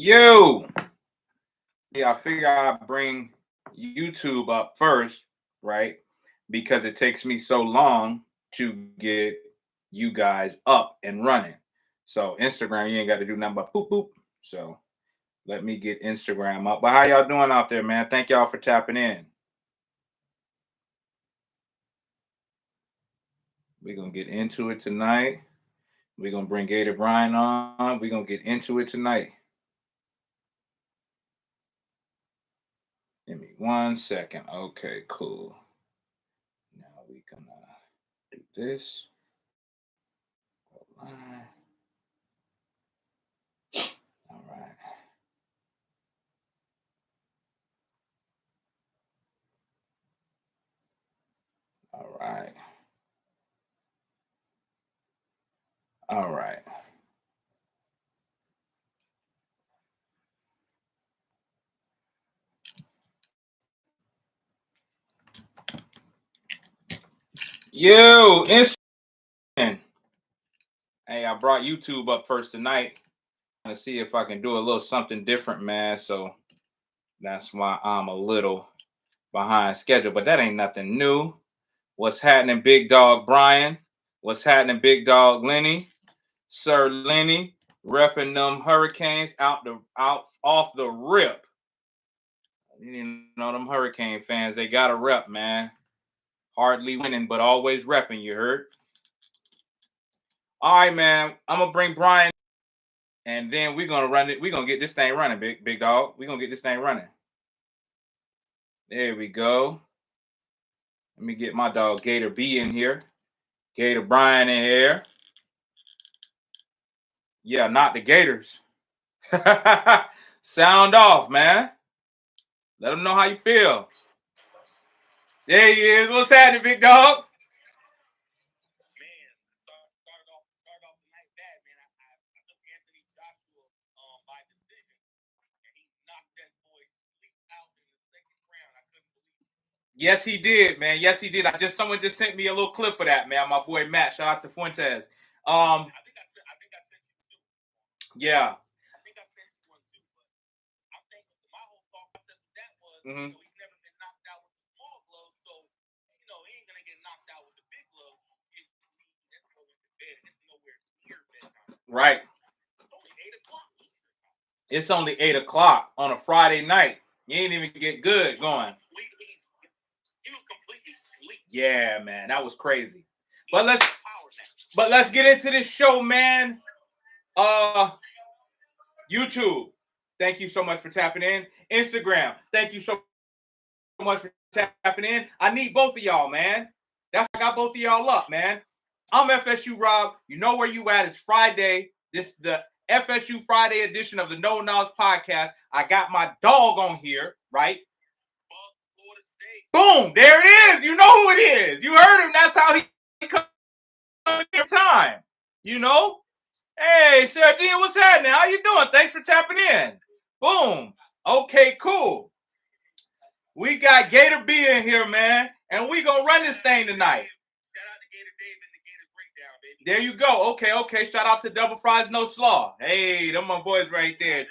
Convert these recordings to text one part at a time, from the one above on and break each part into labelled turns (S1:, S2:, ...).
S1: Yo, yeah, I figure I'd bring YouTube up first, right? Because it takes me so long to get you guys up and running. So Instagram, you ain't got to do nothing but boop boop. So let me get Instagram up. But how y'all doing out there, man? Thank y'all for tapping in. We're gonna get into it tonight. We're gonna bring Gator Brian on. We're gonna get into it tonight. Give me 1 second. Okay, cool. Now we gonna do this. All right. All right. All right. Yo, Instagram. Hey, I brought YouTube up first tonight to see if I can do a little something different, man. So that's why I'm a little behind schedule, but that ain't nothing new. What's happening, Big Dog Brian? What's happening, Big Dog Lenny? Sir Lenny, repping them Hurricanes out off the rip. You know them Hurricane fans, they got a rep, man. Hardly winning, but always repping, you heard? All right, man. I'm gonna bring Brian, and then we're gonna run it. We're gonna get this thing running, big dog. We're gonna get this thing running. There we go. Let me get my dog Gator B in here. Gator Brian in here. Yeah, not the Gators. Sound off, man. Let them know how you feel. There he is. What's happening, big dog? Yes, he did, man. Yes, he did. Someone just sent me a little clip of that, man. My boy Matt. Shout out to Fuentes. Yeah. Mm-hmm. Right. It's only 8 o'clock on a Friday night. You ain't even get good going. Yeah, man, that was crazy. But let's get into this show, man. YouTube, thank you so much for tapping in. Instagram, thank you so much for tapping in. I need both of y'all, man. That's why I got both of y'all up, man. I'm FSU Rob. You know where you at. It's Friday. This the FSU Friday edition of the No Knowledge Podcast. I got my dog on here, right? Boom, there it is. You know who it is. You heard him. That's how he comes every time. You know? Hey, Sarah Dean, what's happening? How you doing? Thanks for tapping in. Boom. Okay, cool. We got Gator B in here, man, and we gonna run this thing tonight. Shout out to Gator Dave and the Gator Breakdown, baby. There you go. Okay. Shout out to Double Fries No Slaw. Hey, them my boys right there.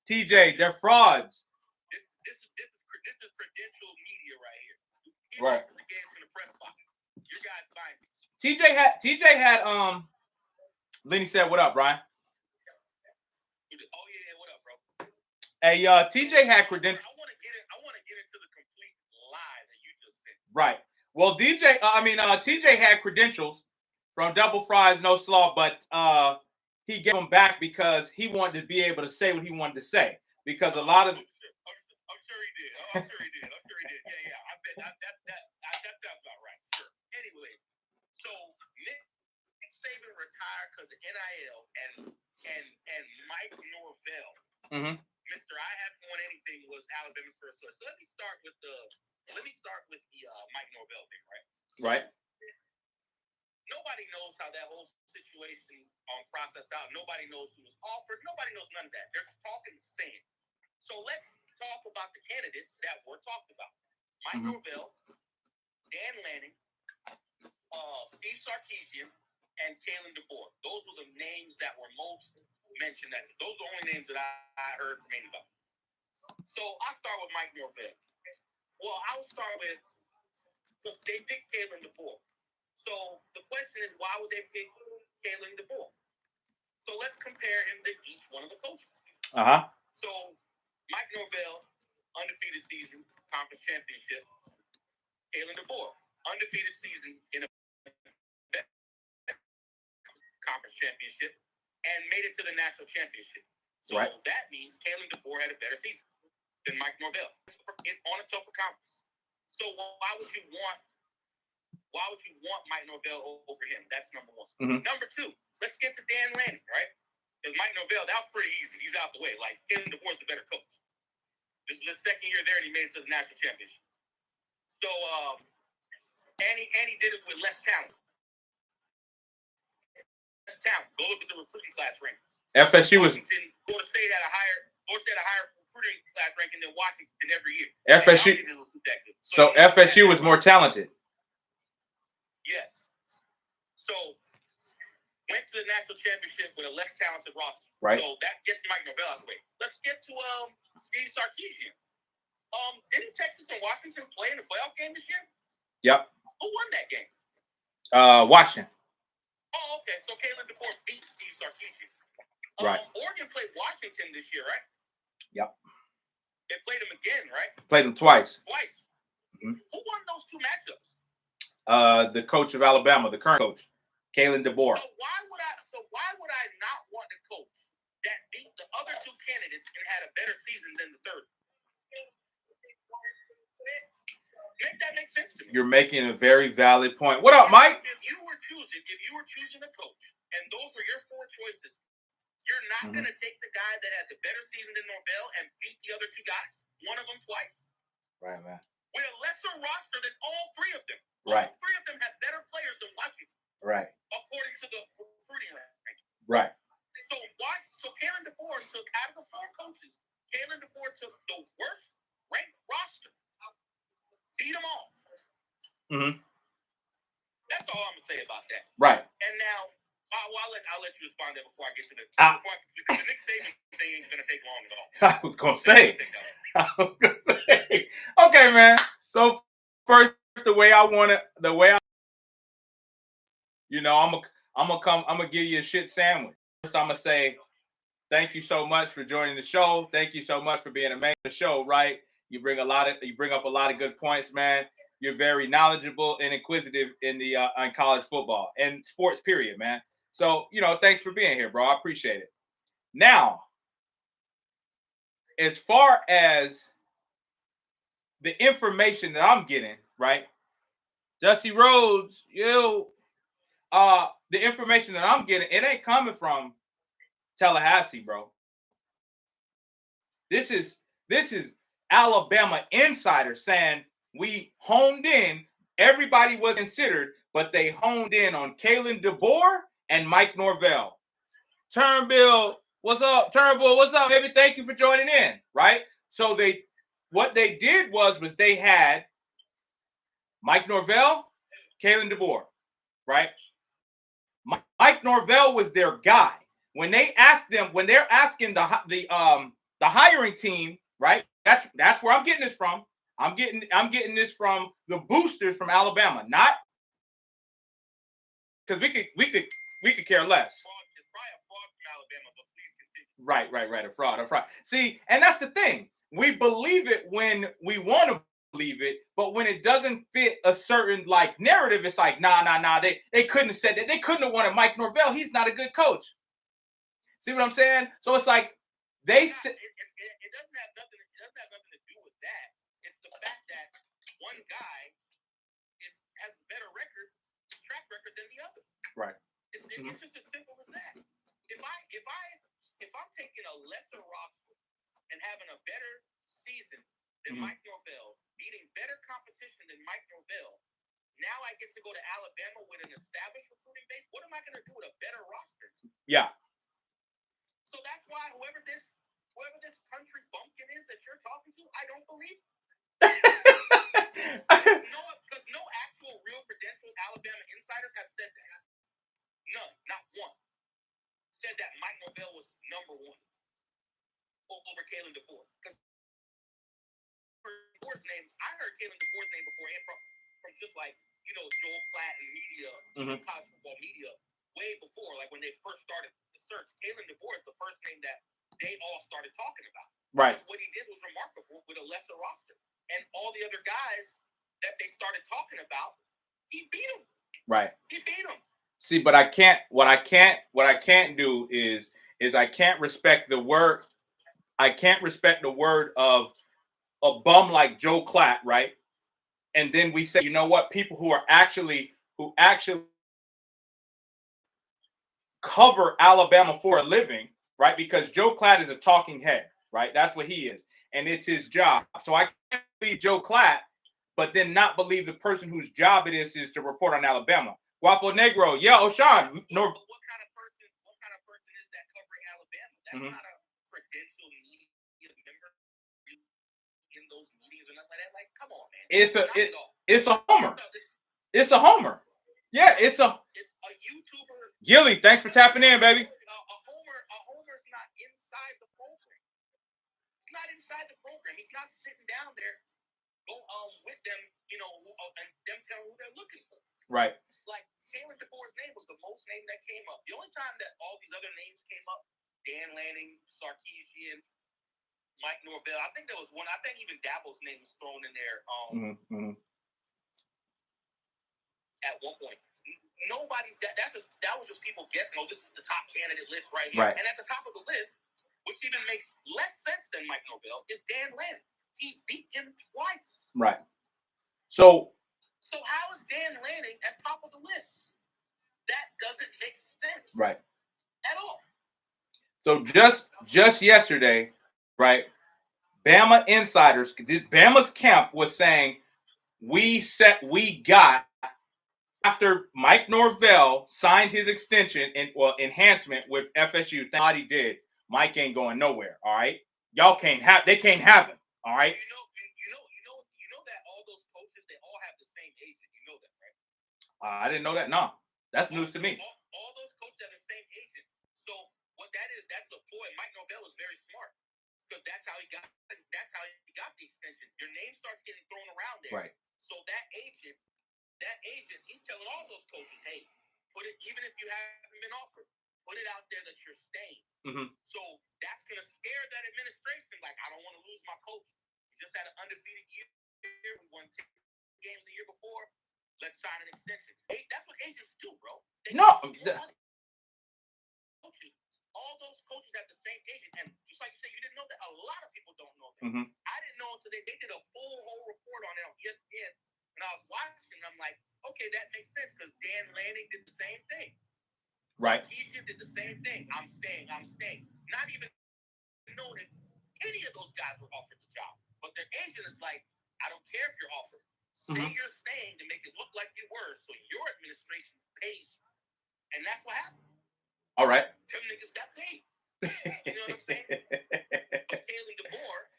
S1: TJ, they're frauds. This is credential media right here. Right. The game from the press box. You guys find it. TJ had Lenny said, "What up, Brian?" Oh yeah, what up, bro? Hey, TJ had credentials. I want to get into the complete lie that you just said. Right. Well, TJ had credentials from Double Fries No Slaw, but he gave them back because he wanted to be able to say what he wanted to say. Because a lot of I'm sure he did. Yeah. I bet that sounds about right. Sure. Anyways, so Nick Saban retired because of NIL and Mike Norvell. Mm-hmm. Mr. I haven't won anything was Alabama's first choice. So let me start with the Mike Norvell thing, right? Right. Nobody knows how that whole situation processed out. Nobody knows who was offered. Nobody knows none of that. They're just talking the same. So let's talk about the candidates that were talked about. Mike Norvell, Dan Lanning, Steve Sarkisian, and Kalen DeBoer. Those were the names that were most
S2: mention that. Those are the only names that I heard from anybody. So I'll start with Mike Norvell. Well, I'll start with, they picked Kalen DeBoer. So the question is, why would they pick Kalen DeBoer? So let's compare him to each one of the coaches. So Mike Norvell, undefeated season, conference championship. Kalen DeBoer, undefeated season in a conference championship and made it to the national championship. So that means Kalen DeBoer had a better season than Mike Norvell on a tougher conference. So why would you want Mike Norvell over him? That's number one. Number two, let's get to Dan Lanning, right? Because Mike Norvell, that was pretty easy. He's out the way. Like, Kalen DeBoer's the better coach. This is his second year there, and he made it to the national championship. So, and he did it with less talent. Less talent. Go look at the recruiting class rankings.
S1: FSU was
S2: Florida State had a higher recruiting class ranking than Washington every year.
S1: FSU. So FSU was more talented.
S2: Yes. So went to the national championship with a less talented roster.
S1: Right.
S2: So that gets Mike Norvell out of the way. Let's get to Steve Sarkisian. Didn't Texas and Washington play in the playoff game this year?
S1: Yep.
S2: Who won that game?
S1: Washington.
S2: Oh, okay. So Kalen DeBoer beat Steve Sarkisian.
S1: Right.
S2: Oregon played Washington this year, right?
S1: Yep.
S2: They played him again, right?
S1: Played him twice.
S2: Who won those two matchups?
S1: The coach of Alabama, the current coach, Kalen DeBoer.
S2: So why would I not want a coach that beat the other two candidates and had a better season than the third? Make that make sense to me.
S1: You're making a very valid point. What up, Mike?
S2: If you were choosing a coach, and those are your four choices, you're not going to take the guy that had the better season than Norvell and beat the other two guys, one of them twice.
S1: Right, man.
S2: With a lesser roster than all three of them.
S1: Right.
S2: All three of them have better players than Washington.
S1: Right.
S2: According to the recruiting ranking.
S1: Right.
S2: So Kalen DeBoer took, out of the four coaches, Kalen DeBoer took the worst ranked roster. Beat them all. That's all I'm going to say about that.
S1: Right.
S2: And now, I'll let you respond to that before I get to because the Nick Saban thing ain't going to take long at all.
S1: I was going to say. Okay, man. So first, I'm gonna give you a shit sandwich. First, I'm gonna say thank you so much for joining the show. Thank you so much for being a man of the show. Right? You bring up a lot of good points, man. You're very knowledgeable and inquisitive in the on college football and sports, period, man. So thanks for being here, bro. I appreciate it. Now, as far as the information that I'm getting, right, Dusty Rhodes, the information that I'm getting, it ain't coming from Tallahassee, bro. This is Alabama insiders saying we honed in. Everybody was considered, but they honed in on Kalen DeBoer and Mike Norvell. Turnbull, what's up? Turnbull, what's up, baby? Thank you for joining in, right? So what they did was they had Mike Norvell, Kalen DeBoer, right? Mike Norvell was their guy. When they're asking the hiring team, right? That's where I'm getting this from. I'm getting this from the boosters from Alabama, not because we could care less.
S2: It's probably a fraud from Alabama, but please
S1: Right.
S2: continue.
S1: A fraud. See, and that's the thing. We believe it when we want to believe it, but when it doesn't fit a certain narrative, it's like nah. They couldn't have said that. They couldn't have wanted Mike Norvell. He's not a good coach. See what I'm saying? So it's like they said
S2: it doesn't have nothing to do with that. It's the fact that one guy has a better track record than the other.
S1: Right.
S2: It's just as simple as that. If I'm taking a lesser roster and having a better season than Mike Norvell, beating better competition than Mike Norvell, now I get to go to Alabama with an established recruiting base. What am I going to do with a better roster?
S1: Yeah.
S2: So that's why whoever this country bumpkin is that you're talking to, I don't believe. Because no actual real credentialed Alabama insiders have said that. None, not one. said that Mike Norvell was number one over Kalen DeBoer. Because DeBoer's name, I heard Kalen DeBoer's name before from just like, Joel Klatt and media, college football media, way before, like when they first started the search. Kalen DeBoer is the first name that they all started talking about.
S1: Right.
S2: Because what he did was remarkable with a lesser roster. And all the other guys that they started talking about, he beat them.
S1: Right.
S2: He beat them.
S1: See, but I can't. What I can't do is I can't respect the word. I can't respect the word of a bum like Joe Klatt, right? And then we say, you know what? People who actually cover Alabama for a living, right? Because Joe Klatt is a talking head, right? That's what he is, and it's his job. So I can't believe Joe Klatt, but then not believe the person whose job it is to report on Alabama. Guapo Negro, yeah, O'Shawn.
S2: What kind of person is that covering Alabama? That's not a credentialed media member in those meetings or nothing like that. Like, come on, man. It's a homer.
S1: It's a homer. Yeah, it's a
S2: YouTuber.
S1: Gilly, thanks for tapping in, baby.
S2: A homer's not inside the program. It's not inside the program. He's not sitting down there with them, and them telling who they're looking for.
S1: Right.
S2: Like, Kalen DeBoer's name was the most name that came up. The only time that all these other names came up, Dan Lanning, Sarkisian, Mike Norvell. I think there was one. I think even Dabo's name was thrown in there at one point. Nobody. That was just people guessing. Oh, this is the top candidate list right here.
S1: Right.
S2: And at the top of the list, which even makes less sense than Mike Norvell, is Dan Lanning. He beat him twice.
S1: Right. So
S2: how is Dan Lanning at top of the list? That doesn't make sense.
S1: Right.
S2: At all.
S1: So just yesterday, right, Bama insiders, Bama's camp was saying we got after Mike Norvell signed his extension enhancement with FSU. Thank God he did. Mike ain't going nowhere. All right, they can't have him. All right.
S2: You know that all those coaches, they all have the same agent. You know that, right?
S1: I didn't know that. No, that's news to me.
S2: All those coaches have the same agent. So what that is, that's the ploy. Mike Norvell is very smart because that's how he got the extension. Your name starts getting thrown around there.
S1: Right.
S2: So that agent, he's telling all those coaches, hey, put it, even if you haven't been offered, put it out there that you're staying. So that's going to scare that administration. Like, I don't want to lose my coach. We just had an undefeated year. We won 10 games the year before. Let's sign an extension. Hey, that's what agents do, bro. All those coaches have the same agent. And just like you said, you didn't know that. A lot of people don't know that. I didn't know until they did a whole report on it on ESPN. And I was watching, and I'm like, okay, that makes sense because Dan Lanning did the same thing.
S1: Right.
S2: Sarkisian did the same thing. I'm staying. Not even knowing if any of those guys were offered the job. But their agent is like, I don't care if you're offered. Say you're staying to make it look like you were, so your administration pays you. And that's what happened.
S1: All right.
S2: Them niggas got paid. You know what I'm saying? But Kalen DeBoer,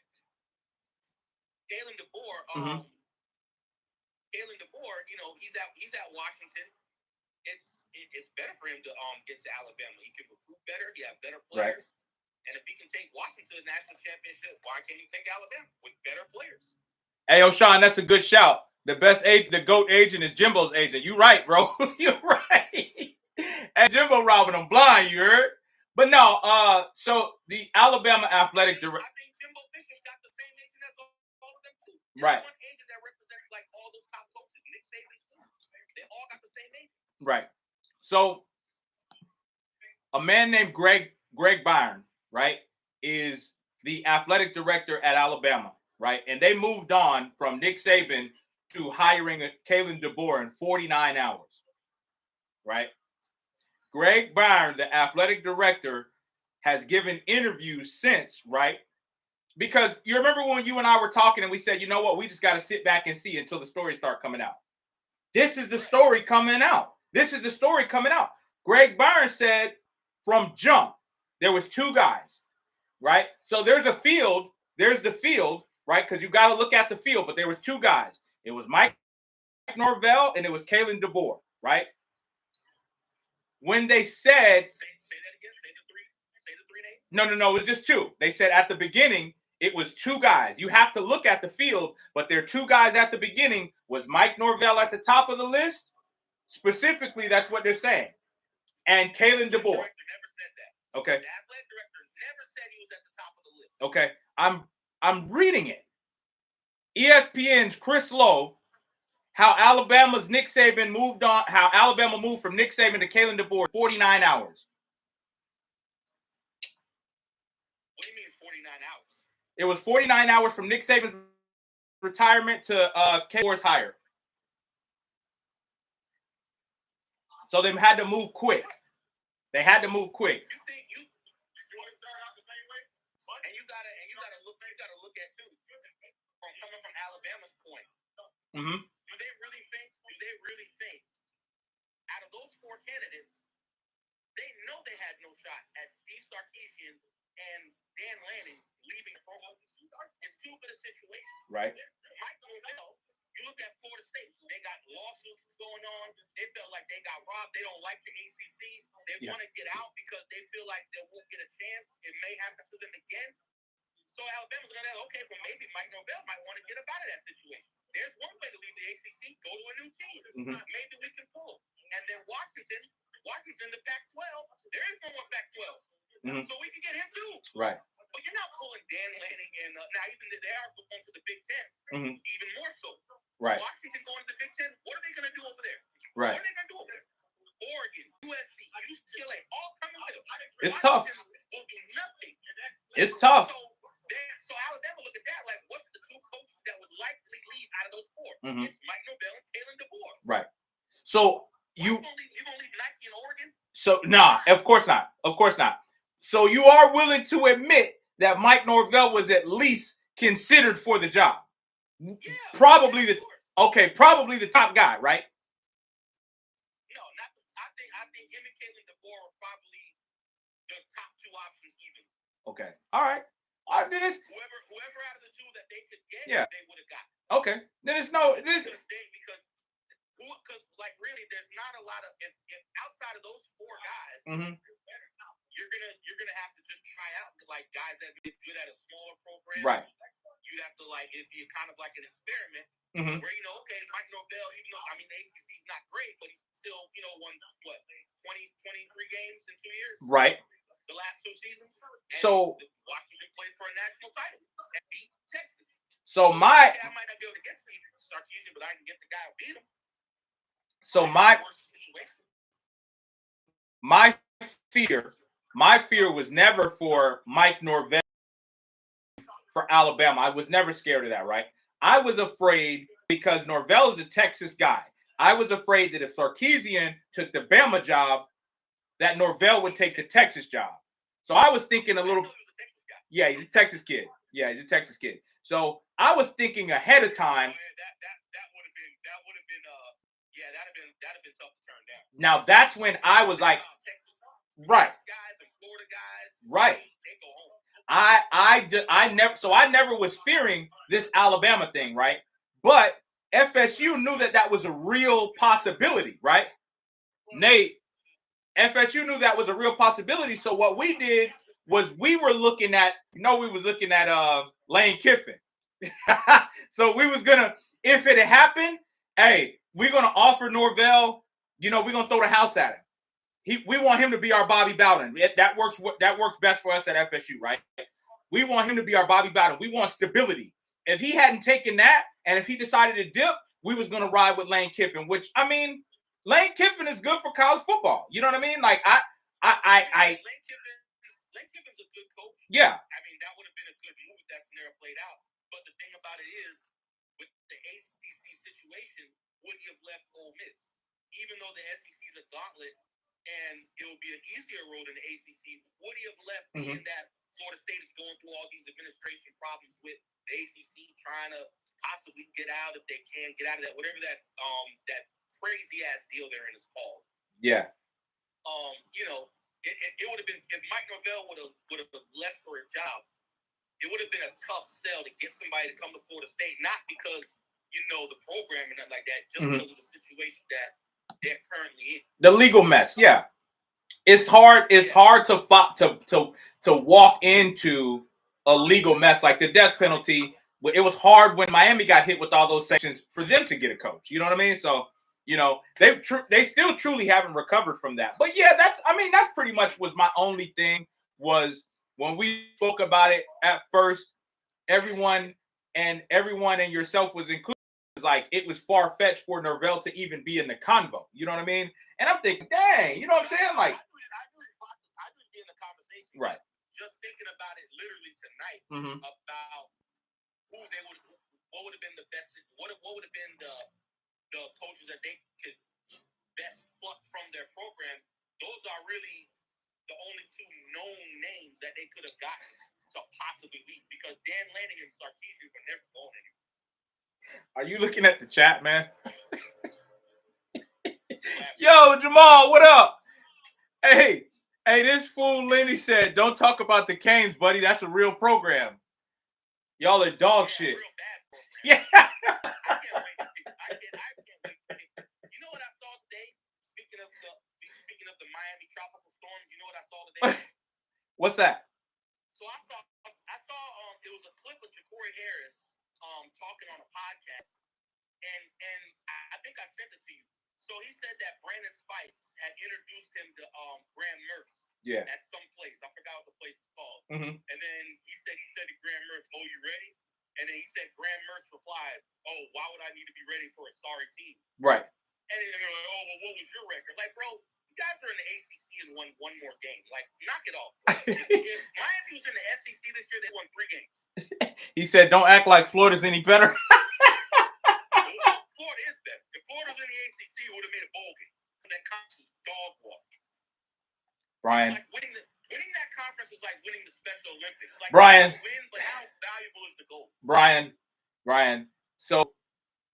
S2: he's at Washington. It's better for him to get to Alabama. He can recruit better. He has better players. Right. And if he can take Washington to the national championship, why can't he take Alabama with better players?
S1: Hey, O'Shawn, that's a good shout. The GOAT agent is Jimbo's agent. You right, bro. You're right. Hey, Jimbo robbing them blind, you heard? But no, so the Alabama athletic director.
S2: I think Jimbo Fisher's got the same agent as all of them too.
S1: Right.
S2: One agent that represents like all those top coaches. Nick Saban too. They all got the same agent.
S1: Right. So a man named Greg Byron, right, is the athletic director at Alabama, right? And they moved on from Nick Saban to hiring Kalen DeBoer in 49 hours, right? Greg Byron, the athletic director, has given interviews since, right? Because you remember when you and I were talking and we said, you know what, we just got to sit back and see until the stories start coming out. This is the story coming out. Greg Byron said from jump, there was two guys, right? So there's the field, right? Because you got to look at the field, but there was two guys. It was Mike Norvell and it was Kalen DeBoer, right? When they said,
S2: say that again.
S1: No. It was just two. They said at the beginning it was two guys. You have to look at the field, but there are two guys at the beginning. Was Mike Norvell at the top of the list? Specifically, that's what they're saying. And Kalen DeBoer.
S2: Never said that.
S1: Okay.
S2: The athletic director never said he was at the top of the list.
S1: Okay. I'm reading it. ESPN's Chris Lowe, how Alabama's Nick Saban moved on, how Alabama moved from Nick Saban to Kalen DeBoer 49 hours.
S2: What do you mean 49 hours?
S1: It was 49 hours from Nick Saban's retirement to Kalen DeBoer's hire. So they had to move quick. They had to move quick.
S2: You think you want to start out the same way? And you gotta look at too. From coming from Alabama's point.
S1: Mm-hmm.
S2: Do they really think out of those four candidates, they know they had no shot at Steve Sarkisian and Dan Lanning leaving the program? It's too good a situation.
S1: Right.
S2: Mike Norvell, you look at Florida State, they got lawsuits going on. They felt like they got robbed. They don't like the ACC. They want to get out because they feel like they won't get a chance. It may happen to them again. So Alabama's going to okay, well, maybe Mike Norvell might want to get up out of that situation. There's one way to leave the ACC, go to a new team. Mm-hmm. Maybe we can pull them. And then Washington, the Pac-12, there is no more Pac-12. Mm-hmm. So we can get him too.
S1: Right.
S2: But you're not pulling Dan Lanning and now even they are going to the Big Ten, even more so.
S1: Right.
S2: Washington going to the Big Ten, what are they going to do over there?
S1: Right.
S2: What are they going to do over there? Oregon, USC, UCLA, all coming with them.
S1: It's
S2: Washington
S1: tough.
S2: will do nothing.
S1: It's tough.
S2: So Alabama look at that like, what's the two coaches that would likely leave out of those four?
S1: Mm-hmm.
S2: It's Mike Norvell and Kalen DeBoer.
S1: Right. So you
S2: gonna leave Nike in Oregon?
S1: So nah, of course not. Of course not. So you are willing to admit that Mike Norvell was at least considered for the job.
S2: Yeah,
S1: probably the top guy, right?
S2: No, not the, I think him and Kalen DeBoer are probably the top two options even.
S1: Okay. All right.
S2: Whoever out of the two that they could get, they would have got. Okay.
S1: Then it's
S2: because like really there's not a lot of if outside of those four guys, you're gonna have to just try out like guys that be good at a smaller program.
S1: Right.
S2: You have to it'd be kind of like an experiment where okay, Mike Norvell, even though the ACC's not great, but he's still won 23 games in 2 years.
S1: Right.
S2: The last two seasons. And
S1: so
S2: Washington played for a national title and beat Texas.
S1: So
S2: I might not be able to get Steve Sarkisian, but I can get the guy who beat him.
S1: So my fear was never for Mike Norvell for Alabama. I was never scared of that, right? I was afraid because Norvell is a Texas guy. I was afraid that if Sarkisian took the Bama job, that Norvell would take the Texas job. So I was thinking a little. Yeah, he's a Texas kid. So I was thinking ahead of time.
S2: That'd have been tough to turn down.
S1: Now that's when I was like, right,
S2: guys and Florida guys,
S1: right.
S2: They go home.
S1: I never was fearing this Alabama thing, right? But FSU knew that was a real possibility, right? Nate, FSU knew that was a real possibility. So what we did was we were looking at Lane Kiffin. So we was gonna, if it had happened, hey, we're gonna offer Norvell, we're gonna throw the house at him. We want him to be our Bobby Bowden. That works best for us at FSU, right? We want him to be our Bobby Bowden. We want stability. If he hadn't taken that, and if he decided to dip, we was gonna ride with Lane Kiffin, which Lane Kiffin is good for college football. You know what I mean? Like
S2: Lane Kiffin's a good coach.
S1: Yeah.
S2: That would have been a good move if that scenario played out. But the thing about it is, with the ACC situation, would he have left Ole Miss? Even though the SEC is a gauntlet and it will be an easier road in the ACC, would he have left in that Florida State is going through all these administration problems with the ACC trying to possibly get out if they can get out of that, whatever that crazy ass deal they're in is called.
S1: Yeah.
S2: It would have been if Mike Norvell would have left for a job. It would have been a tough sell to get somebody to come to Florida State, not because the program and nothing like that, just because of the situation that they're currently in.
S1: The legal mess, yeah. It's hard. It's hard to to walk into a legal mess like the death penalty. It was hard when Miami got hit with all those sanctions for them to get a coach. You know what I mean? So, they still truly haven't recovered from that. But yeah, that's pretty much was my only thing was when we spoke about it at first, everyone and yourself was included. Like it was far-fetched for Norvell to even be in the convo. You know what I mean? And I'm thinking, dang, you know what I'm saying? Like,
S2: I would be in the conversation.
S1: Right.
S2: Just thinking about it literally tonight about what would have been the best, what would have been the coaches that they could best pluck from their program. Those are really the only two known names that they could have gotten to possibly leave, because Dan Lanning and Sarkisian were never going anywhere.
S1: Are you looking at the chat, man? Yo, Jamal, what up? Hey, this fool Lenny said, don't talk about the Canes, buddy. That's a real program. Y'all are dog shit.
S2: Real bad program.
S1: Yeah.
S2: I can't wait to see. I can't wait to see. You know what I saw today? Speaking of the Miami tropical storms, you know what I saw today?
S1: What's that?
S2: So I saw it was a clip of Ja'Cory Harris talking on a podcast, and I think I sent it to you. So he said that Brandon Spikes had introduced him to Graham Mertz.
S1: Yeah.
S2: At some place. I forgot what the place is called.
S1: Mm-hmm.
S2: And then he said to Graham Mertz, "Oh, you ready?" And then he said Graham Mertz replied, "Oh, why would I need to be ready for a sorry team?"
S1: Right.
S2: And then they're like, "Oh, well, what was your record?" Like, bro, you guys are in the ACC and won one more game. Like, knock it off. If Miami was in the SEC this year, they won 3 games.
S1: He said, "Don't act like Florida's any better."
S2: Florida is better. If Florida was in the ACC, it would have made a bowl game. That conference is dog walk.
S1: Brian.
S2: Like winning that conference is like winning the Special Olympics. Like,
S1: Brian.
S2: Win, but how valuable is the gold?
S1: Brian. So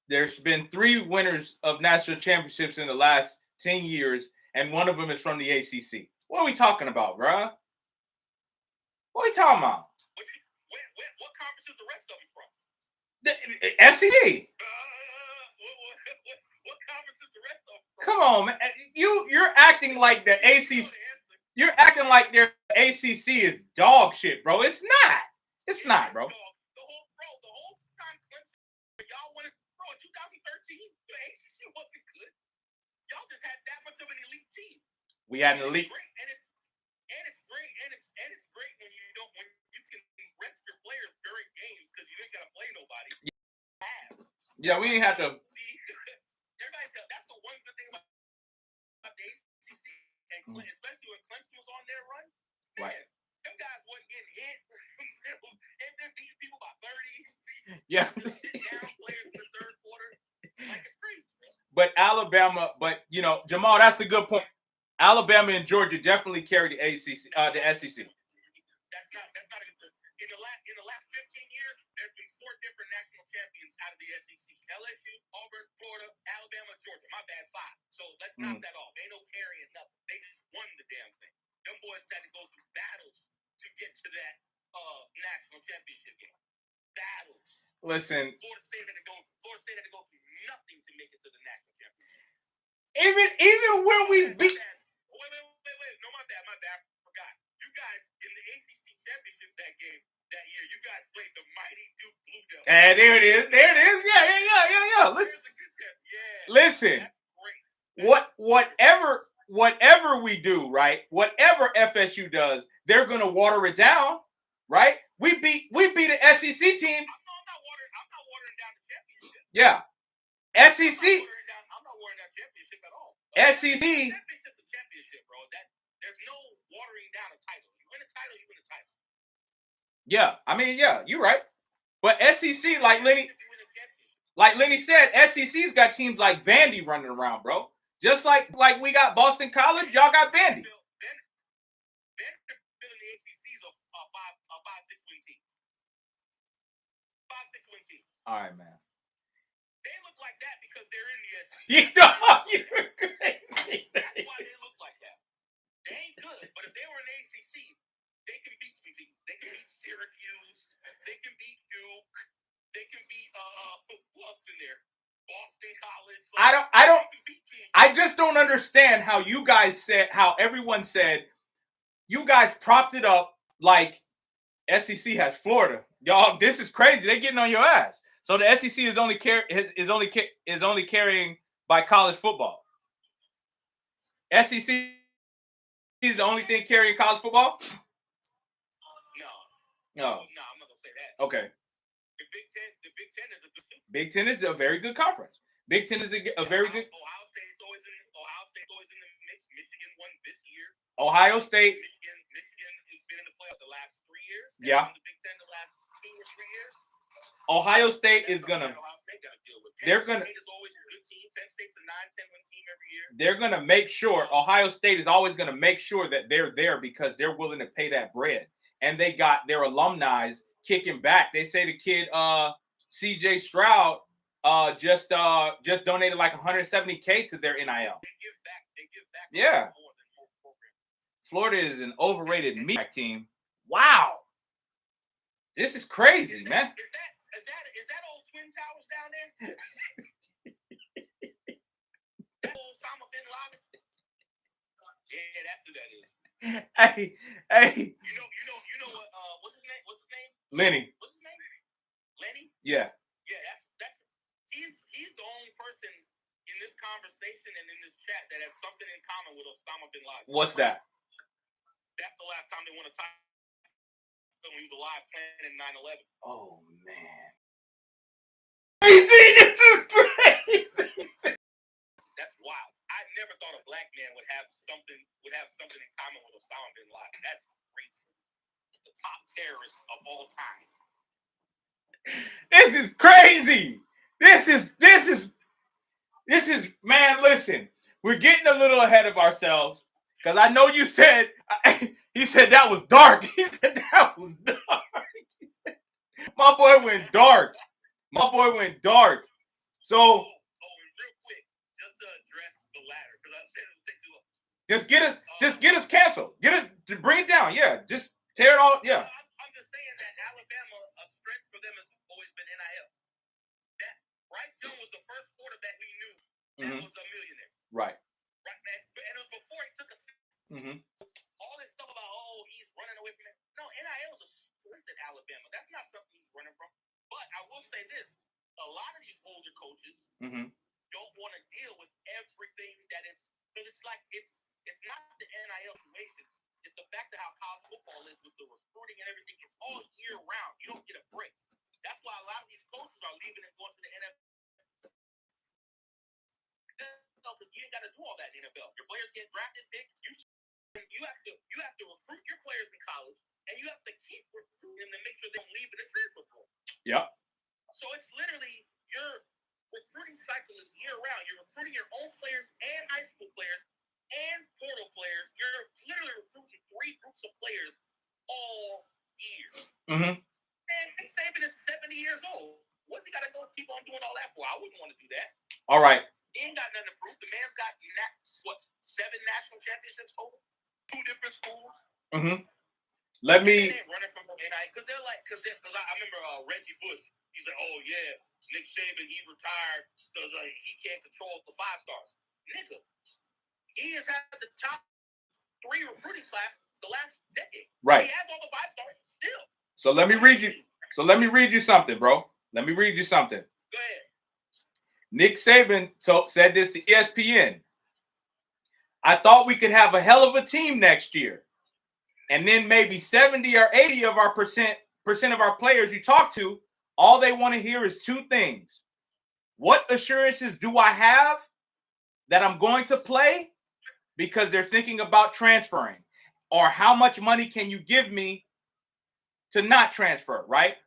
S1: there's been 3 winners of national championships in the last 10 years, and one of them is from the ACC. What are we talking about, bro? What are we talking about?
S2: What conference is the rest of them from?
S1: The SEC.
S2: What conference is the rest of them from?
S1: Come on, man. You're acting like the ACC. You're acting like their ACC is dog shit, bro. It's not. It's not, bro.
S2: The whole time Clemson, y'all won it, bro. In 2013, the ACC wasn't good. Y'all just had that much of an elite team.
S1: We had an elite.
S2: And it's great when you can rest your players during games because you didn't gotta play nobody.
S1: Yeah, we didn't have to.
S2: Everybody said that's the one good thing about the ACC, and especially when Clemson was on their run. Man,
S1: right.
S2: Them guys wasn't getting hit, and they're beating people by 30.
S1: Yeah.
S2: Just sit down players in the third quarter. Like, it's crazy, bro.
S1: But Alabama, Jamal, that's a good point. Alabama and Georgia definitely carry the SEC.
S2: That's not a good. In the last 15 years, there's been 4 different national champions out of the SEC: LSU, Auburn, Florida, Alabama, Georgia. My bad, 5. So let's knock that off. Ain't no carrying nothing. They just won the damn thing. Them boys had to go through battles to get to that national championship game. Battles.
S1: Listen.
S2: Florida State had to go through nothing to make it to the national championship.
S1: Even when we beat.
S2: Wait. No, my bad. I forgot. You guys in the ACC championship that year, you guys played the mighty Duke Blue Devils.
S1: There it is. Yeah. Listen. Whatever we do, right? Whatever FSU does, they're gonna water it down, right? We beat an SEC team.
S2: I'm not watering down the championship.
S1: Yeah. SEC.
S2: I'm not watering down championship at all.
S1: SEC.
S2: Championship's a championship, bro. There's no watering down a title. You win a title, you win a title.
S1: Yeah, you're right. But SEC, like Lenny said, SEC's got teams like Vandy running around, bro. Just like we got Boston College, y'all got Vandy.
S2: Vanderbilt in the ACC is a 5-6 win team. 5-6 win team.
S1: All right, man.
S2: They look like that because they're in the SEC.
S1: You're crazy.
S2: That's why they look like that. They ain't good, but if they were in the ACC, they can beat some teams. They can beat Syracuse. They can beat Duke. They can beat who else in there? Boston College.
S1: I just don't understand how everyone said you guys propped it up like SEC has Florida. Y'all, this is crazy. They're getting on your ass. So the SEC is only carrying by college football. SEC is the only thing carrying college football? No, I'm not gonna say that. Okay. The Big Ten is a good. Big Ten is a very good conference. Big Ten is a very good. Ohio State's always in the mix. Michigan won this year. Ohio State. Michigan has been in the playoff the last 3 years. Yeah. The Big Ten the last 2 or 3 years. Ohio State is gonna. They're gonna. State is always a good team. Penn State's a 9-10 win team every year. They're gonna make sure. Ohio State is always gonna make sure that they're there because they're willing to pay that bread, and they got their alumni kicking back. They say the kid, C.J. Stroud, just donated like $170K to their NIL. They give back. Yeah. Florida is an overrated meat team. Wow. This is crazy, man. Is that old Twin Towers down there? That old Osama bin Laden? Yeah, that's who that is. Hey. You know what? What's his name? Lenny. What's his name? Lenny? Yeah. Yeah, that's he's the only person in this conversation and in this chat that has something in common with Osama bin Laden. What's that? That's the last time they won a title when he was alive playing in 9/11. Oh man. Crazy! This is crazy. That's wild. I never thought a black man would have something in common with Osama bin Laden. That's crazy. The top terrorist of all time. This is crazy. This is man, listen. We're getting a little ahead of ourselves because I know you said he said that was dark. He said that was dark. My boy went dark. So and real quick, just to address the latter, because I said it would take too long. Just get us canceled. Bring it down. Yeah, just tear it all. Yeah. I'm just saying that Alabama, a strength for them has always been NIL. That Bryce Young was the first quarterback we knew that was a millionaire. Right, man. And it was before he took a step. All this stuff about he's running away from it. No, NIL is a strength at Alabama. That's not something he's running from. But I will say this: a lot of these older coaches don't want to deal with everything that is, because it's like it's not the NIL situation. It's the fact of how college football is with the recruiting and everything. It's all year round. You don't get a break. That's why a lot of these coaches are leaving and going to the NFL. Because you ain't got to do all that in the NFL. Your players get drafted, picked. You have to recruit your players in college, and you have to keep recruiting them to make sure they don't leave in the transfer portal. Yep. So it's literally your recruiting cycle is year round. You're recruiting your own players and high school players and portal players. You're literally recruiting 3 groups of players all year. And Nick Saban is 70 years old. What's he got to go keep on doing all that for? I wouldn't want to do that. All right. He ain't got nothing to prove. The man's got 7 national championships total, 2 different schools. Let me. They ain't running from them, because they're like, because I remember Reggie Bush. He's like, oh yeah, Nick Saban, he retired because he can't control the 5 stars. Nigga, he has had the top 3 recruiting class the last decade. Right. He has all the 5 stars still. So let me read you something, bro. Let me read you something. Go ahead. Nick Saban said this to ESPN. I thought we could have a hell of a team next year. And then maybe 70 or 80 of our percent of our players you talk to, all they want to hear is 2 things. What assurances do I have that I'm going to play? Because they're thinking about transferring. Or how much money can you give me to not transfer, right?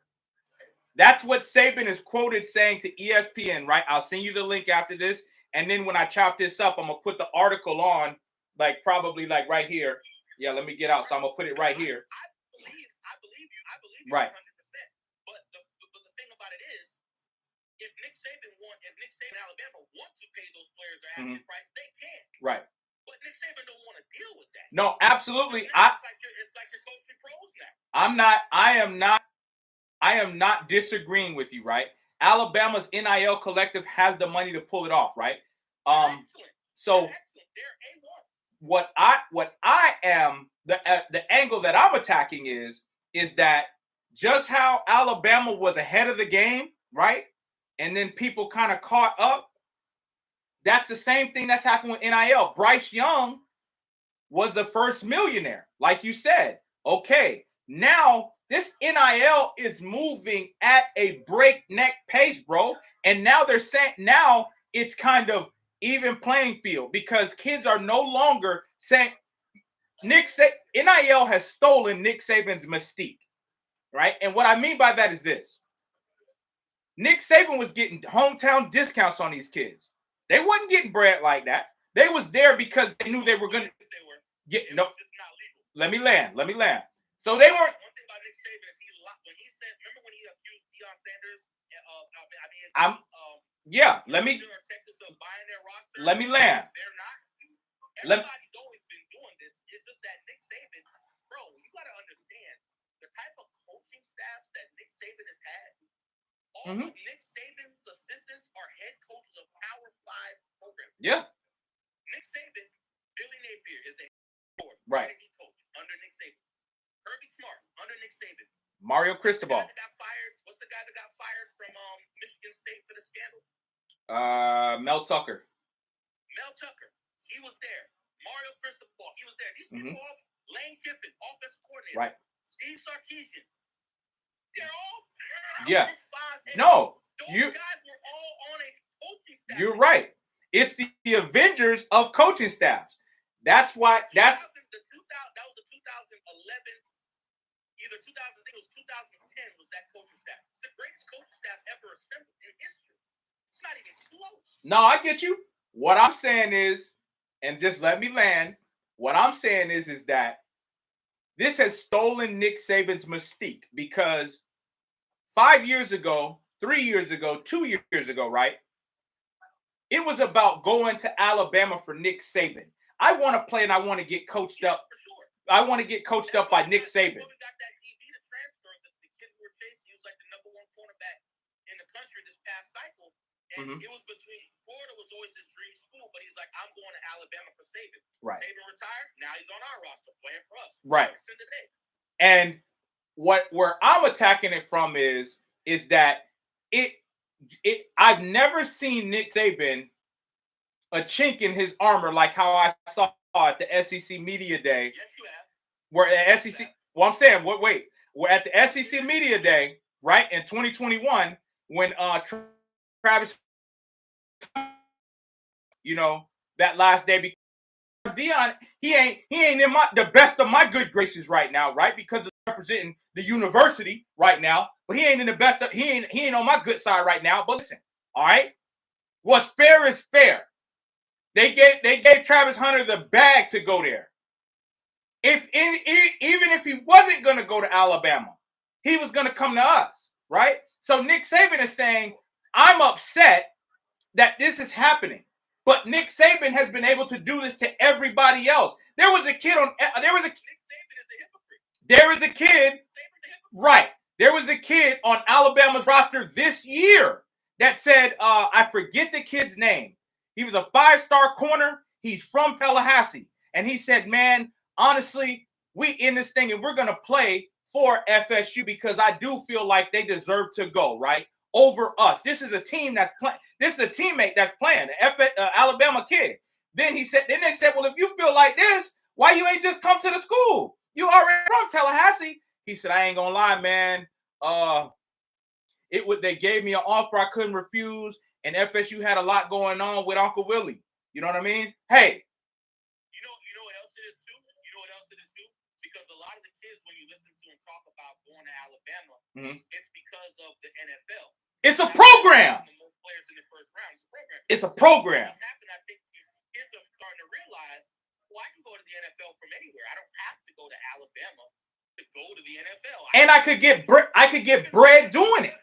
S1: That's what Saban is quoted saying to ESPN, right? I'll send you the link after this. And then when I chop this up, I'm going to put the article on, probably right here. Yeah, let me get out. So I'm going to put it right here. I believe you. Right. 100%. But the thing about it is, if Nick Saban and Alabama want to pay those players their asking price, they can. Right. But Nick Saban don't want to deal with that. No, absolutely. It's like you're coaching pros now. I am not disagreeing with you, right? Alabama's NIL collective has the money to pull it off, right? Excellent. So they're A1. What I am the angle that I'm attacking is that just how Alabama was ahead of the game, right? And then people kind of caught up. That's the same thing that's happened with NIL. Bryce Young was the first millionaire, like you said. Okay, now this NIL is moving at a breakneck pace, bro. And now they're saying now it's kind of even playing field because kids are no longer saying NIL has stolen Nick Saban's mystique, right? And what I mean by that is this. Nick Saban was getting hometown discounts on these kids. They wasn't getting bread like that. They was there because they knew they were going to get no. Let me land. So they weren't.
S2: One thing about Nick Saban is when he said, remember when he accused Deion Sanders?
S1: Yeah. Let me land.
S2: They're not. Everybody's always been doing this. It's just that Nick Saban, bro, you got to understand the type of coaching staff that Nick Saban has had. All of Nick Saban's assistants are head coaches of Power 5 programs.
S1: Yeah.
S2: Nick Saban, Billy Napier is the
S1: head
S2: coach under Nick Saban. Kirby Smart under Nick Saban.
S1: Mario Cristobal.
S2: What's the guy that got fired from Michigan State for the scandal?
S1: Mel Tucker.
S2: He was there. Mario Cristobal. He was there. These people all Lane Kiffin, offensive coordinator.
S1: Right.
S2: Steve Sarkisian. They're all
S1: No.
S2: Those guys were all on a coaching staff.
S1: You're right. It's the Avengers of coaching staffs. That's why
S2: that was the 2011, either 2000, I think it was 2010 was that coaching staff. It's the greatest coaching staff ever assembled in history. It's not even close.
S1: No, I get you. What I'm saying is, and just let me land, what I'm saying is that this has stolen Nick Saban's mystique because 5 years ago, 3 years ago, 2 years ago, right? It was about going to Alabama for Nick Saban. I want to play and I want to get coached up.
S2: Sure.
S1: I want to get coached up by Nick Saban.
S2: We got that EV to transfer that the kid we were chasing. He was like the #1 cornerback in the country this past cycle. And it was between Florida was always his dream school, but he's like, I'm going to Alabama for Saban.
S1: Right.
S2: Saban retired. Now he's on our roster playing for us.
S1: Right. And where I'm attacking it from is that I've never seen Nick Saban a chink in his armor like how I saw at the SEC Media Day.
S2: Yes, you have.
S1: Where at SEC, well, I'm saying, we're at the SEC Media Day, right, in 2021, when Travis, that last day, because Deion, he ain't in the best of my good graces right now, right, because of representing the university right now, but he ain't in the best of, he ain't on my good side right now. But listen, all right, what's fair is fair. They gave Travis Hunter the bag to go there. Even if he wasn't going to go to Alabama, he was going to come to us, right? So Nick Saban is saying, I'm upset that this is happening. But Nick Saban has been able to do this to everybody else. There was a kid on Alabama's roster this year that said, I forget the kid's name. He was a 5-star corner. He's from Tallahassee. And he said, man, honestly, we in this thing and we're going to play for FSU because I do feel like they deserve to go, right, over us. This is a team that's playing. This is a teammate that's playing, Alabama kid. Then they said, well, if you feel like this, why you ain't just come to the school? You already from Tallahassee. He said, I ain't going to lie, man. They gave me an offer I couldn't refuse. And FSU had a lot going on with Uncle Willie. You know what I mean? Hey.
S2: You know what else it is too? Because a lot of the kids, when you listen to them talk about going to Alabama, it's because of the NFL.
S1: It's a program.
S2: Most players in the first round.
S1: It's a program.
S2: I think these kids are starting to realize, well, I can go to the NFL from anywhere. I don't have to go to Alabama to go to the NFL.
S1: And I could get bread doing it.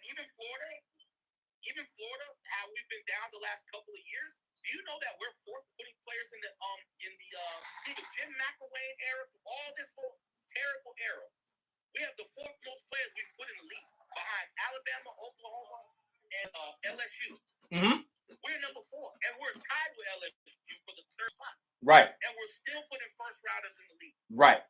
S2: Even Florida, how we've been down the last couple of years. Do you know that we're putting players in the Jim McElwain era, all this whole terrible era? We have the 4th most players we've put in the league behind Alabama, Oklahoma, and LSU. We're number 4, and we're tied with LSU for the 3rd spot.
S1: Right.
S2: And we're still putting first rounders in the league.
S1: Right.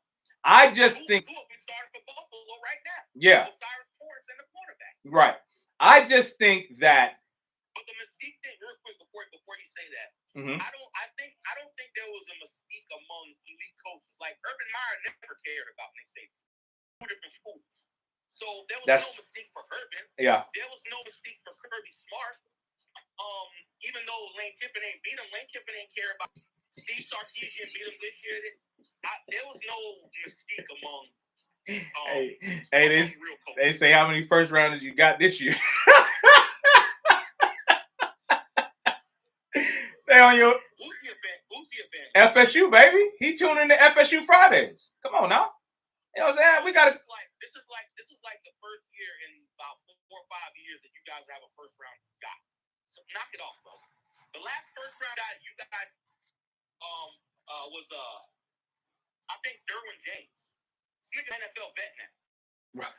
S1: I just think.
S2: Two of them starting for Buffalo right now.
S1: Yeah.
S2: Cyrus Torrance and the quarterback.
S1: Right. I just think that.
S2: But the mystique thing, real quick, before you say that,
S1: Mm-hmm.
S2: I don't think there was a mystique among elite coaches. Like Urban Meyer never cared about Nick Saban. Two different schools. So there was no mystique for Urban.
S1: Yeah.
S2: There was no mystique for Kirby Smart. Even though Lane Kiffin ain't beat him, Lane Kiffin ain't care about Steve Sarkisian beat him this year. There was no mystique among.
S1: They say how many first rounders you got this year. They on your
S2: who's the event?
S1: FSU, baby. He tuned in to FSU Fridays. Come on now. You know what I'm saying? We gotta.
S2: This is like the first year in about 4 or 5 years that you guys have a first round guy. So knock it off, bro. The last first round guy you guys was I think Derwin James. He's an NFL vet now.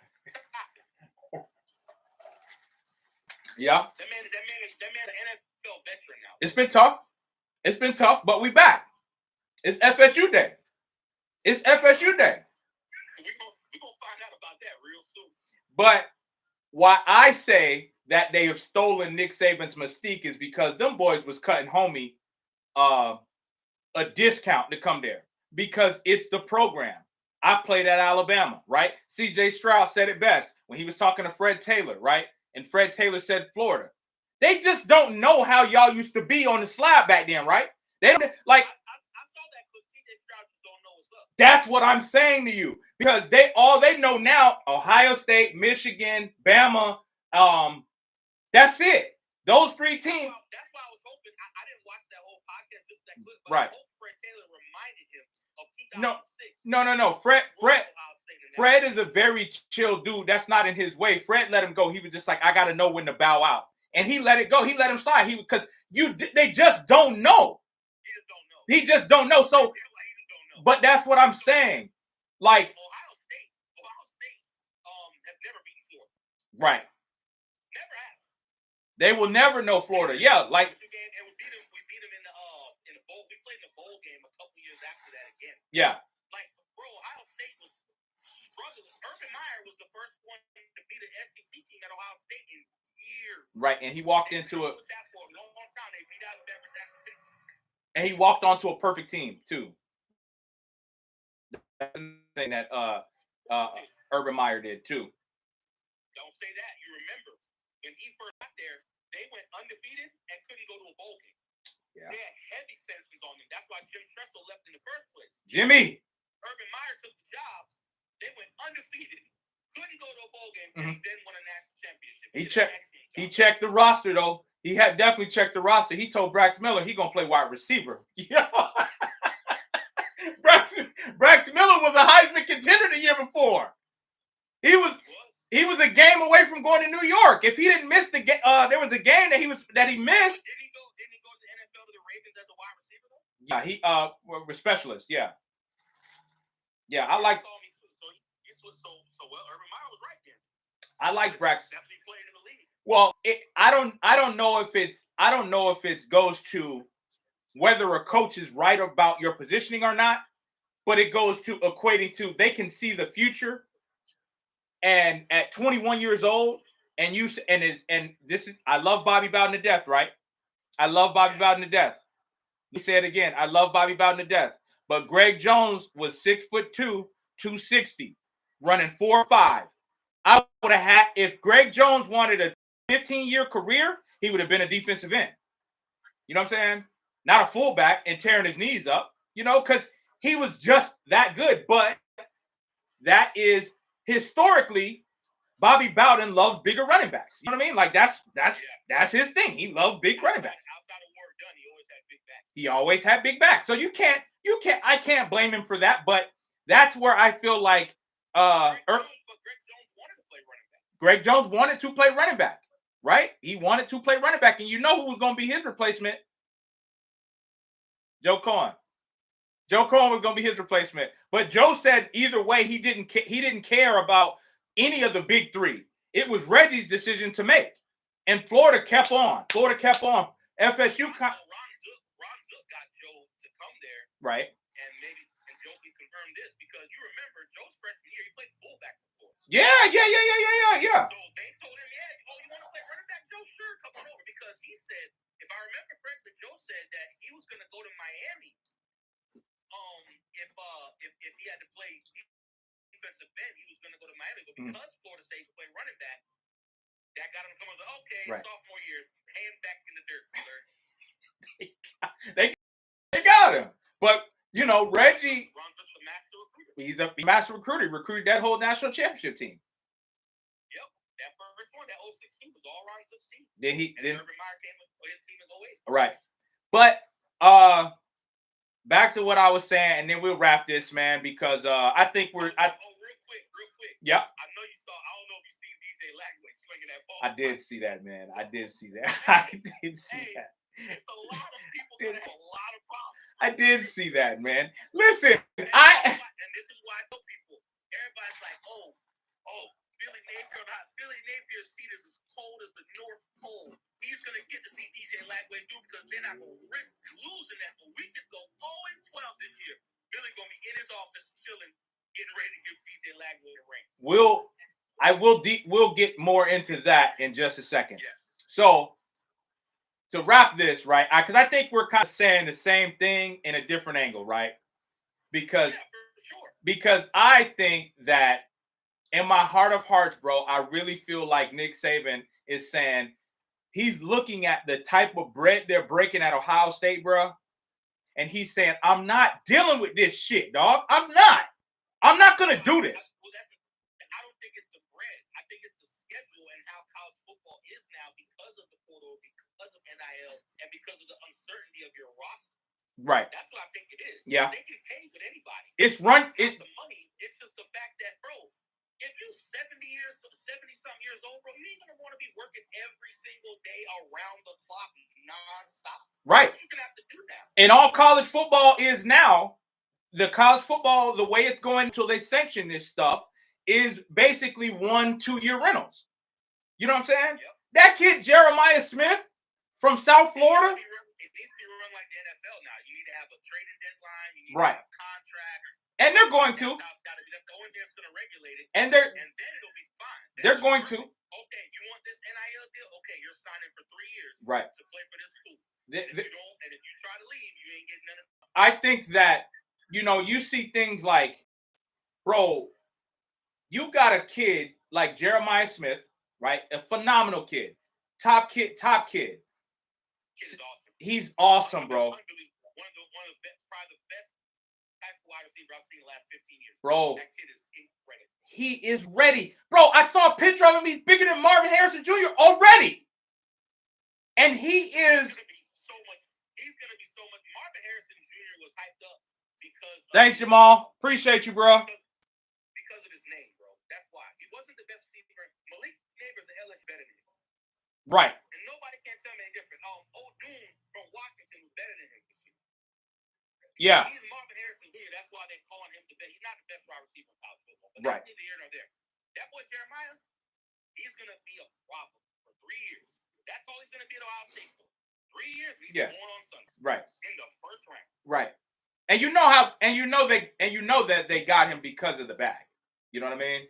S1: Yeah.
S2: That man an NFL veteran now.
S1: It's been tough. It's been tough, but we back. It's FSU Day. It's FSU Day.
S2: We're gonna find out about that real soon.
S1: But why I say that they have stolen Nick Saban's mystique is because them boys was cutting homie a discount to come there because it's the program. I played at Alabama, right? C.J. Stroud said it best when he was talking to Fred Taylor, right? And Fred Taylor said Florida. They just don't know how y'all used to be on the slide back then, right? They don't like.
S2: I saw that because C.J. Stroud just don't know what's up.
S1: That's what I'm saying to you because they know now. Ohio State, Michigan, Bama. That's it. Those 3 teams.
S2: That's why I was hoping. I didn't watch that whole podcast, just that clip, but
S1: right.
S2: I hope Fred Taylor reminded him of 2006.
S1: No. Fred is a very chill dude. That's not in his way. Fred let him go. He was just like, I got to know when to bow out. And he let it go. He let him slide. They just don't know. He just don't know. So, but that's what I'm saying. Like
S2: Ohio State has never beaten Florida.
S1: Right.
S2: Never have.
S1: They will never know Florida. Yeah, like.
S2: And we beat them in the bowl. We played in the bowl game a couple years after that again.
S1: Yeah.
S2: Like, bro, Ohio State was struggling. Urban Meyer was the first one to beat an SEC team at Ohio State in years.
S1: Right, and he walked into it.
S2: That for a long time. They beat Alabama.
S1: And he walked onto a perfect team too. That's the thing that Urban Meyer did too.
S2: Don't say that. You remember when he first got there, they went undefeated and couldn't go to a bowl game. Yeah. They had heavy sanctions on them. That's why Jim Tressel left in the first place.
S1: Jimmy.
S2: Urban Meyer took the job. They went undefeated, couldn't go to a bowl game, and then won a national championship.
S1: He checked the roster though. He had definitely checked the roster. He told Brax Miller he gonna play wide receiver. Yeah. Brax Miller was a Heisman contender the year before. He was a game away from going to New York. If he didn't miss the game, there was a game that he missed.
S2: Didn't he go to the NFL to the Ravens as a wide receiver though?
S1: Yeah, he was specialist. Yeah. Yeah, I like.
S2: So Urban Meyer was right then.
S1: I like Brax.
S2: Definitely played in the league.
S1: Well, I don't know if it goes to whether a coach is right about your positioning or not, but it goes to equating to they can see the future. And at 21 years old, and this is I love Bobby Bowden to death, right? I love Bobby Bowden to death. Let me say it again. I love Bobby Bowden to death. But Greg Jones was 6'2", 260, running 4.5. I would have had if Greg Jones wanted a 15-year career, he would have been a defensive end. You know what I'm saying? Not a fullback and tearing his knees up, because he was just that good. But that is historically, Bobby Bowden loves bigger running backs. You know what I mean? Like that's his thing. He loved big running backs.
S2: Outside of work done, he always had big backs.
S1: He always had big backs. So I can't blame him for that. But that's where I feel like Greg Jones wanted to play running back, right? He wanted to play running back, and you know who was going to be his replacement? Joe Cohen. Joe Cohen was going to be his replacement. But Joe said either way, he didn't care about any of the big three. It was Reggie's decision to make. And Florida kept on. FSU.
S2: Ron Zook got Joe to come there.
S1: Right.
S2: And Joe can confirm this because you remember
S1: Yeah.
S2: So they told him, yeah, oh, you want to play running back, Joe? Sure, come on over. Because he said, if I remember correctly, Joe said that he was going to go to Miami if he had to play defensive end, he was going to go to Miami. But because Florida State play running back, that got him to come and say, okay, sophomore year, hand back in the dirt, sir.
S1: They got him. But, you know, Reggie, he's a master recruiter. He recruited that whole national championship team.
S2: Yep. That first one, that 06 team was all around 16.
S1: Then
S2: Urban Meyer came with his team in 08.
S1: Right. But back to what I was saying, and then we'll wrap this, man, because I think we're
S2: real quick.
S1: Yep.
S2: I know you saw, I don't know if you seen DJ Lagway swinging that ball.
S1: I did see that, man. I did see that. I did see that.
S2: It's a lot of people that have a lot of problems.
S1: I did see that, man. Listen,
S2: and this is why I tell people, everybody's like, oh, Billy Napier's seat is as cold as the North Pole. He's gonna get to see DJ Lagway do because they're not gonna risk losing that. But we could go 0-12 this year. Billy gonna be in his office chilling, getting ready to give DJ Lagway a ring.
S1: We'll get more into that in just a second.
S2: Yes.
S1: So to wrap this, right? Because I think we're kind of saying the same thing in a different angle, right? Because I think that in my heart of hearts, bro, I really feel like Nick Saban is saying he's looking at the type of bread they're breaking at Ohio State, bro, and he's saying, I'm not dealing with this shit, dog. I'm not gonna do this.
S2: I don't think it's the bread. I think it's the schedule and how college football is now because of the portal, because of NIL, and because of the uncertainty of your roster.
S1: Right.
S2: That's what I think it is.
S1: Yeah.
S2: They can pay with anybody.
S1: It's
S2: the money. It's just the fact that, bro, if you're 70-something years old, bro, you ain't gonna want to be working every single day around the clock nonstop.
S1: Right.
S2: You're gonna have to do that.
S1: And all college football is now, the college football, the way it's going until they sanction this stuff, is basically 1-2 year rentals. You know what I'm saying?
S2: Yep.
S1: That kid Jeremiah Smith from South Florida.
S2: It needs to be run like the NFL now. You need to have a trading deadline. You need
S1: to
S2: have contracts.
S1: And they're going to.
S2: That's the only thing that's going to regulate it.
S1: And then
S2: it'll be fine.
S1: They're going to.
S2: Okay, you want this NIL deal? Okay, you're signing for 3 years.
S1: Right.
S2: To play for this school. If you try to leave, you ain't getting none of it.
S1: I think that, you know, you see things like, bro, you got a kid like Jeremiah Smith, right? A phenomenal kid. Top kid. He's awesome, bro.
S2: One of the probably the best type of wide receiver I've seen in the last 15 years.
S1: Bro.
S2: That kid is incredible.
S1: He is ready. Bro, I saw a picture of him. He's bigger than Marvin Harrison Jr. already. And he is.
S2: He's going to be so much. Marvin Harrison Jr. was hyped up because.
S1: Thanks, Jamal. Appreciate you, bro.
S2: Because of his name, bro. That's why. He wasn't the best receiver. Malik Neighbors and LS better than him.
S1: Right.
S2: And nobody can tell me any different. O'Doon from Washington was better than him this year.
S1: Yeah.
S2: He's Marvin Harrison Jr. That's why they're calling him the best. He's not the best wide receiver in college football. But that's neither here nor there. That boy Jeremiah, he's going to be a problem for 3 years. That's all he's going to be at Ohio State for. 3 years, he's going on Sunday.
S1: Right.
S2: In the first round.
S1: Right. And you know how, and you know that they got him because of the bag. You know what I mean?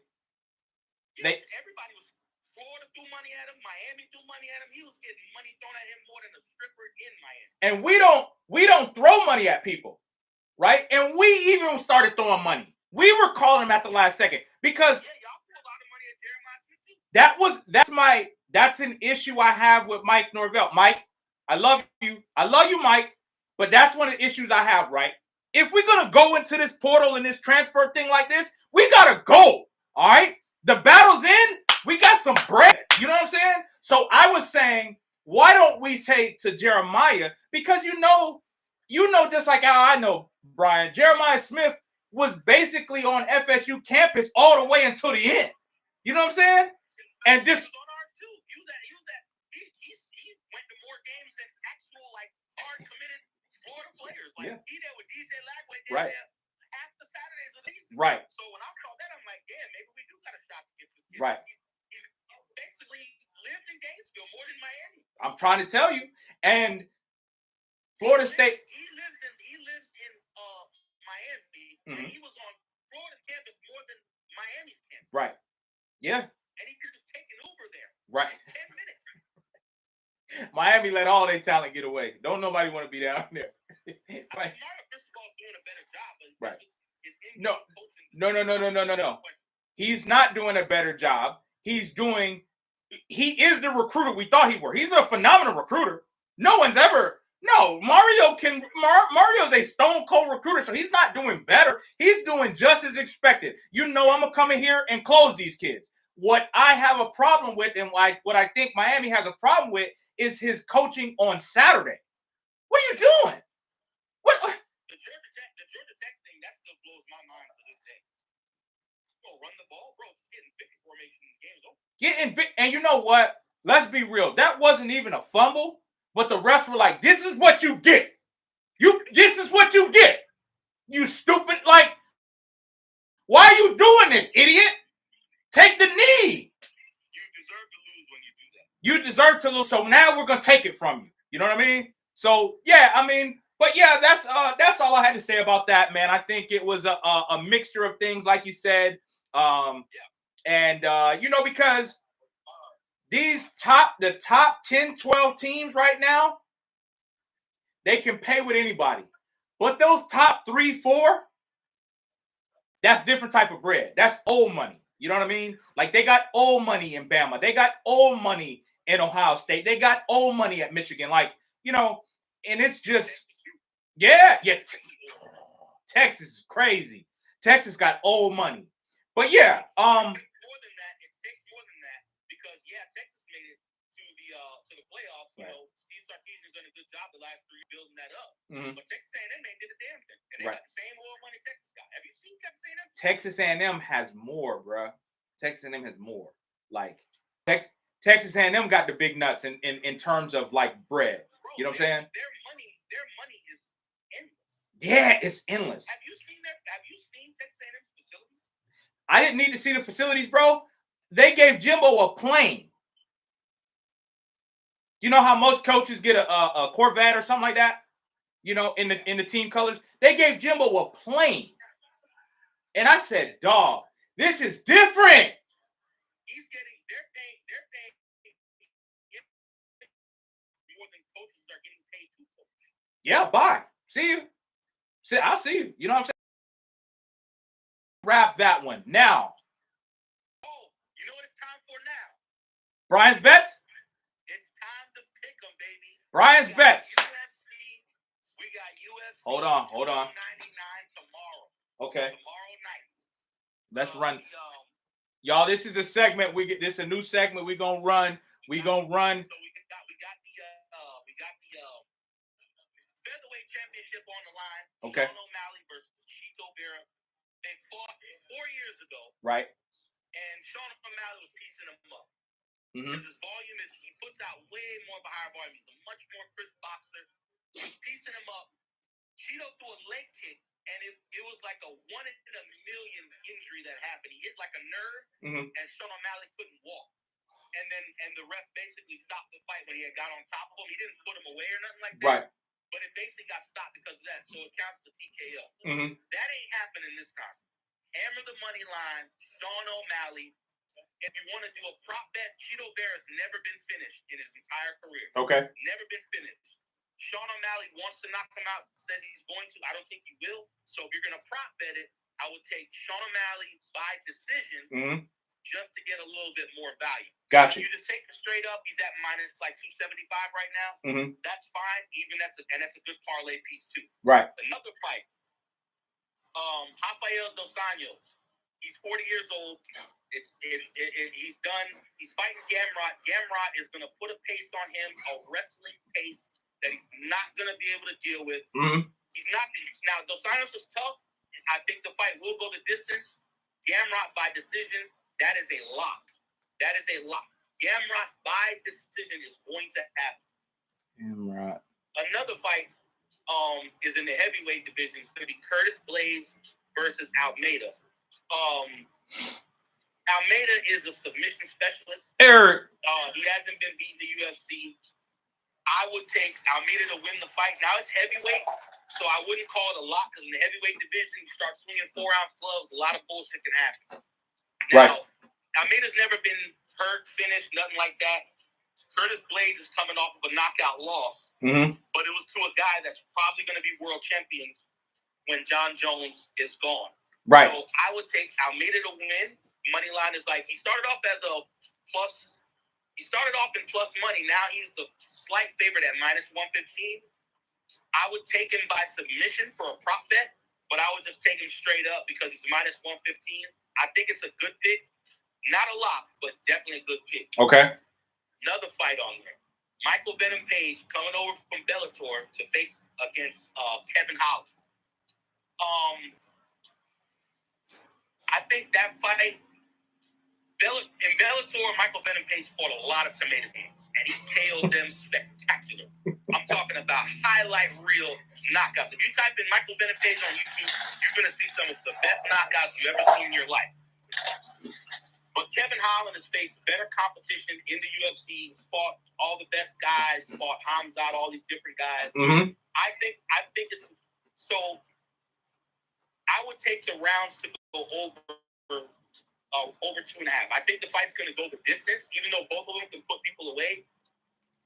S2: Yeah, everybody was. Florida threw money at him. Miami threw money at him. He was getting money thrown at him more than a stripper in Miami.
S1: And we don't throw money at people, right? And we even started throwing money. We were calling him at the last second because
S2: y'all threw a lot of money at Jeremiah Smith too.
S1: That's an issue I have with Mike Norvell. Mike, I love you, Mike, but that's one of the issues I have, right? If we're gonna go into this portal and this transfer thing like this, we gotta go. All right, the battle's in. We got some bread. You know what I'm saying? So I was saying, why don't we take to Jeremiah? Because you know, just like how I know, Brian, Jeremiah Smith was basically on FSU campus all the way until the end. You know what I'm saying? And just
S2: he was on ours too. He went to more games than actual like hard committed Florida players. Like he there with DJ Lagway there half the Saturdays of the season.
S1: Right.
S2: So when I saw that, I'm like, damn, maybe we do got a shot to get this kid.
S1: Right.
S2: He's basically lived in Gainesville more than Miami.
S1: I'm trying to tell you. And Florida State.
S2: He lives in Miami, and he was on Florida's campus more than Miami's campus.
S1: Right. Yeah.
S2: And he could just take it over there.
S1: Right.
S2: 10 minutes.
S1: Miami let all their talent get away. Don't nobody want to be down there.
S2: Right. I mean, Mario, first of all, is doing a better job. But
S1: right. No. He's not doing a better job. He is the recruiter we thought he were. He's a phenomenal recruiter. Mario's a stone cold recruiter, so he's not doing better. He's doing just as expected. I'm gonna come in here and close these kids. What I have a problem with, and what I think Miami has a problem with, is his coaching on Saturday. What are you doing? What?
S2: The Georgia Tech thing, that still blows my mind to this day. Go run the ball, bro. Just getting big formation in the game's over.
S1: Getting big, and you know what? Let's be real. That wasn't even a fumble, but the refs were like, "This is what you get. This is what you get. You stupid! Like, why are you doing this, idiot? Take the knee.
S2: You deserve to lose when you do that.
S1: You deserve to lose. So now we're gonna take it from you. You know what I mean? So yeah, I mean, but yeah, that's all I had to say about that, man. I think it was a mixture of things, like you said. And because the top 10, 12 teams right now, they can pay with anybody. But those top 3, 4, that's different type of bread. That's old money. You know what I mean? Like, they got old money in Bama. They got old money in Ohio State. They got old money at Michigan. Like, and it's just, yeah. Texas is crazy. Texas got old money. But yeah,
S2: It takes more than that because Texas made it to the playoffs. Right. Steve Sarkisian's done a good job the last 3 building that up. Mm-hmm. But Texas A&M did a damn thing, and they got the same oil money Texas got. Have you seen Texas A&M?
S1: Texas A&M has more, bro. Texas A&M has more. Like Texas A&M got the big nuts in terms of like bread. Bro, you know what I'm saying?
S2: Their money is endless.
S1: Yeah, it's endless.
S2: Have you seen Texas A&M's facilities?
S1: I didn't need to see the facilities, bro. They gave Jimbo a plane. You know how most coaches get a Corvette or something like that? In the team colors. They gave Jimbo a plane. And I said, dog, this is different.
S2: They're paying more than coaches are getting paid to coach.
S1: Yeah, bye. See you. I'll see you. You know what I'm saying? Wrap that one. Now.
S2: Oh, you know what it's time for now?
S1: Brian's bets?
S2: It's time to pick them, baby.
S1: Brian's bets.
S2: We got UFC.
S1: Hold on.
S2: 99 tomorrow.
S1: Okay.
S2: Tomorrow night.
S1: Let's run. Y'all, this is a segment. This is a new segment we're gonna run. We gonna run.
S2: So we got the featherweight championship on the line.
S1: Okay.
S2: Sean O'Malley versus Chito Vera. They fought 4 years ago.
S1: Right.
S2: And Sean O'Malley was piecing him up.
S1: Mm-hmm.
S2: His volume he puts out way more of a higher volume. He's a much more crisp boxer. He's piecing him up. Chito threw a leg kick, and it was like a 1 in a million injury that happened. He hit like a nerve, and Sean O'Malley couldn't walk. And the ref basically stopped the fight when he had got on top of him. He didn't put him away or nothing like that.
S1: Right.
S2: But it basically got stopped because of that, so it counts the TKO.
S1: Mm-hmm.
S2: That ain't happening this time. Hammer the money line, Sean O'Malley. If you want to do a prop bet, Chito Vera's never been finished in his entire career.
S1: Okay.
S2: Never been finished. Sean O'Malley wants to knock him out, says he's going to. I don't think he will. So if you're going to prop bet it, I would take Sean O'Malley by decision just to get a little bit more value.
S1: Gotcha.
S2: You just take it straight up. He's at minus like 275 right now. That's fine. Even that's a good parlay piece too.
S1: Right.
S2: Another fight. Rafael Dos Anjos. He's 40 years old. He's done. He's fighting Gamrot. Gamrot is going to put a pace on him, a wrestling pace that he's not going to be able to deal with. He's not. Now, Dos Anjos is tough. I think the fight will go the distance. Gamrot by decision, that is a lock. That is a lock. Gamrot by decision is going to happen.
S1: Gamrot.
S2: Another fight is in the heavyweight division. It's going to be Curtis Blaydes versus Almeida. Almeida is a submission specialist.
S1: Eric.
S2: He hasn't been beaten in the UFC. I would take Almeida to win the fight. Now it's heavyweight, so I wouldn't call it a lock because in the heavyweight division, you start swinging 4-ounce gloves, a lot of bullshit can happen. Now, Almeida's never been hurt, finished, nothing like that. Curtis Blades is coming off of a knockout loss, but it was to a guy that's probably going to be world champion when John Jones is gone.
S1: Right.
S2: So I would take Almeida to win. Money line is like, he started off as a plus. He started off in plus money. Now he's the slight favorite at minus 115. I would take him by submission for a prop bet, but I would just take him straight up because he's minus 115. I think it's a good pick. Not a lot, but definitely a good pick.
S1: Okay.
S2: Another fight on there. Michael Venom Page coming over from Bellator to face against Kevin Holland. I think that fight, in Bellator, Michael Venom Page fought a lot of tomato cans, and he KO'd them spectacular. I'm talking about highlight reel knockouts. If you type in Michael Venom Page on YouTube, you're going to see some of the best knockouts you've ever seen in your life. But Kevin Holland has faced better competition in the UFC. He's fought all the best guys, fought Hamzat, all these different guys. I think it's so. I would take the rounds to go over 2.5. I think the fight's going to go the distance, even though both of them can put people away.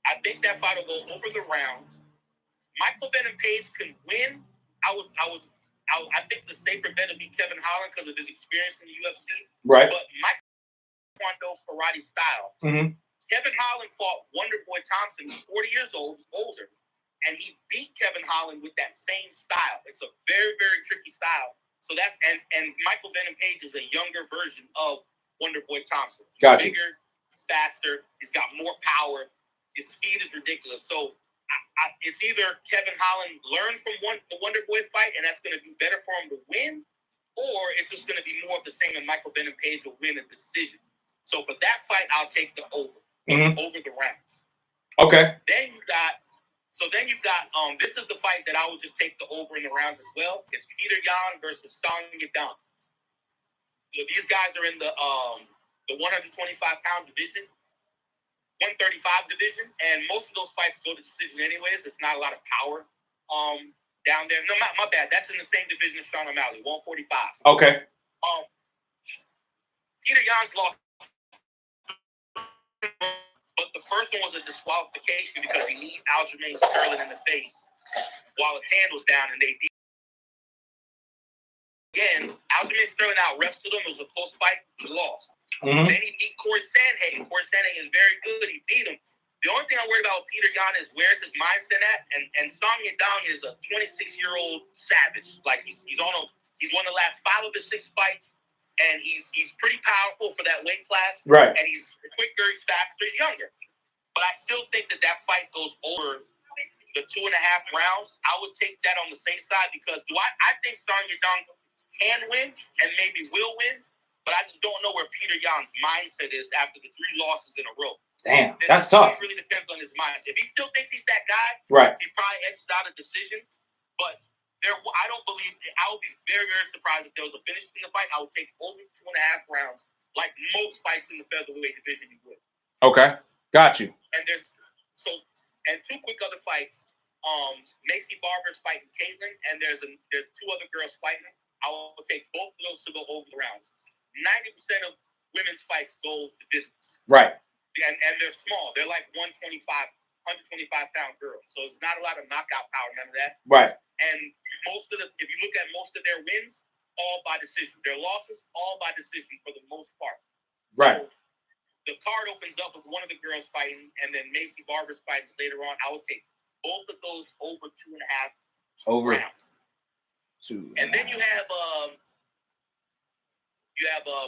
S2: I think that fight will go over the rounds. Michael Venom Page can win. I think the safer bet would be Kevin Holland because of his experience in the UFC.
S1: Right.
S2: But Michael Taekwondo karate style. Kevin Holland fought Wonderboy Thompson, 40 years old, older, and he beat Kevin Holland with that same style. It's a very, very tricky style. So that's and Michael Venom Page is a younger version of Wonderboy Thompson.
S1: Gotcha.
S2: Bigger, faster. He's got more power. His speed is ridiculous. So it's either Kevin Holland learned from the Wonderboy fight, and that's going to be better for him to win, or it's just going to be more of the same, and Michael Venom Page will win a decision. So for that fight, I'll take the over the rounds. Okay. Then you've got this is the fight that I would just take the over in the rounds as well. It's Peter Yan versus Song Yadong. These guys are in the 125-pound division, 135 division, and most of those fights go to decision anyways. It's not a lot of power down there. No, my bad. That's in the same division as Sean O'Malley, 145.
S1: Okay.
S2: Peter Yan's lost, but the first one was a disqualification because he kneed Aljamain Sterling in the face while his hand was down, and they did. Again, Aljamain Sterling out-wrestled him. It was a close fight. He lost. Then he beat Corey Sandhagen. Corey Sandhagen is very good. He beat him. The only thing I'm worried about with Peter Yan is where's his mindset at? And Song Yadong is a 26-year-old savage. Like he's won the last 5 of his 6 fights, and he's pretty powerful for that weight class.
S1: Right.
S2: And he's quicker, he's faster, he's younger. But I still think that fight goes over the 2.5 rounds. I would take that on the safe side because I think Song Yadong can win and maybe will win, but I just don't know where Peter Yan's mindset is after the 3 losses in a row.
S1: Damn, that's tough.
S2: It really depends on his mindset. If he still thinks he's that guy,
S1: right,
S2: he probably edges out a decision. But I don't believe. I would be very, very surprised if there was a finish in the fight. I would take over 2.5 rounds, like most fights in the featherweight division you would. Okay, got you. And there's 2 quick other fights. Macy Barber's fighting Caitlin, and there's 2 other girls fighting. I will take both of those to go over the rounds. 90% of women's fights go the distance. Right. And they're small. They're like 125-pound girls. So it's not a lot of knockout power, none of that. Right. And if you look at most of their wins, all by decision. Their losses, all by decision for the most part. Right. So the card opens up with one of the girls fighting, and then Macy Barber's fights later on. I would take both of those over 2.5 rounds. 2. And then you have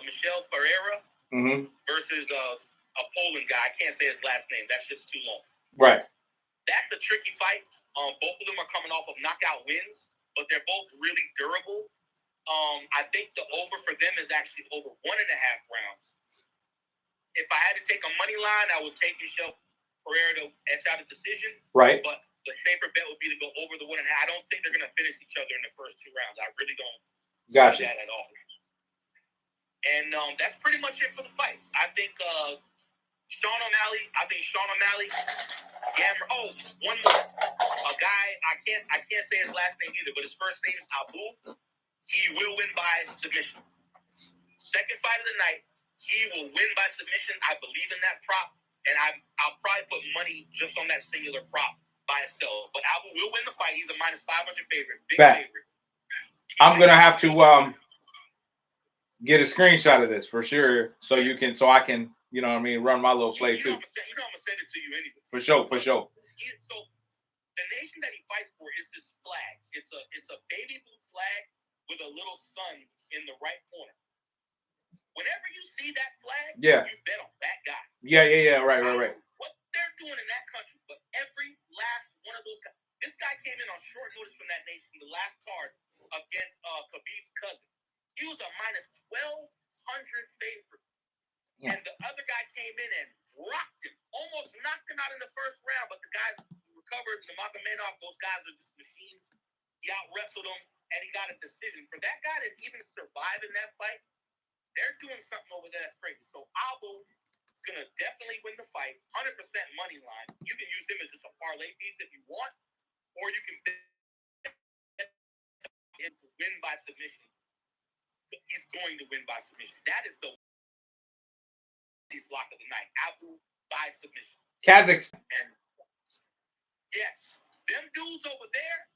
S2: Michelle Pereira versus a Poland guy. I can't say his last name. That's just too long. Right. That's a tricky fight. Both of them are coming off of knockout wins, but they're both really durable. I think the over for them is actually over 1.5 rounds. If I had to take a money line, I would take Michelle Pereira to edge out a decision. Right. But the safer bet would be to go over the 1.5. I don't think they're going to finish each other in the first 2 rounds. I really don't see that at all. And that's pretty much it for the fights. I think Sean O'Malley. One more. A guy I can't say his last name either, but his first name is Abu. He will win by submission. Second fight of the night, He will win by submission. I believe in that prop, and I'll probably put money just on that singular prop by itself. But Abu will win the fight. He's a minus 500 favorite. Big favorite.
S1: I'm gonna have to get a screenshot of this for sure, so I can, you know what I mean, run my little play too.
S2: I'm gonna send it to you anyway.
S1: For sure.
S2: So the nation that he fights for is this flag. It's a baby blue flag with a little sun in the right corner. Whenever you see that flag, you bet on that guy.
S1: Yeah. Right.
S2: What they're doing in that country, but every last one of those guys. This guy came in on short notice from that nation, the last card against Khabib's cousin. He was a minus 1,200 favorite. Yeah. And the other guy came in and rocked him, almost knocked him out in the first round, but the guy recovered. Nurmagomedov, those guys are just machines. He out-wrestled him, and he got a decision. For that guy to even survive in that fight, they're doing something over there that's crazy. So Abu is going to definitely win the fight, 100% money line. You can use him as just a parlay piece if you want, or you can bet him to win by submission. He's going to win by submission. That is the lock of the night. Abu by submission.
S1: Kazakhstan.
S2: And yes, them dudes over there.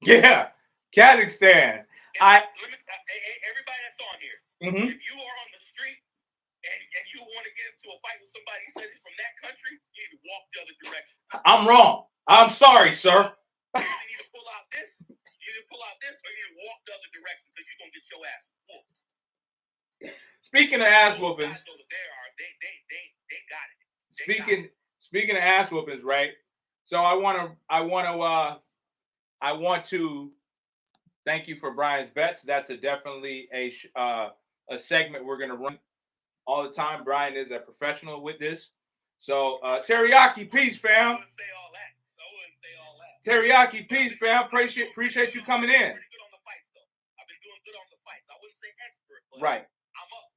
S1: Yeah, Kazakhstan.
S2: Everybody that's on here. Mm-hmm. If you are on the street and you want to get into a fight with somebody who says he's from that country, you need to walk the other direction.
S1: I'm wrong. I'm sorry, sir.
S2: You need to pull out this. You need to pull out this, or you need to walk the other direction because you're gonna get your ass whooped.
S1: Speaking of ass whoopings,
S2: they got
S1: it. Speaking of ass whoopings, right? So I want to thank you for Brian's bets. That's definitely a segment we're gonna run all the time. Brian is a professional with this. So teriyaki, peace, fam.
S2: I wouldn't say all that.
S1: Teriyaki, peace, fam. Appreciate you coming in.
S2: Pretty good on the fights, though. I've been doing good on the fights. I wouldn't say expert, but
S1: right.
S2: I'm up.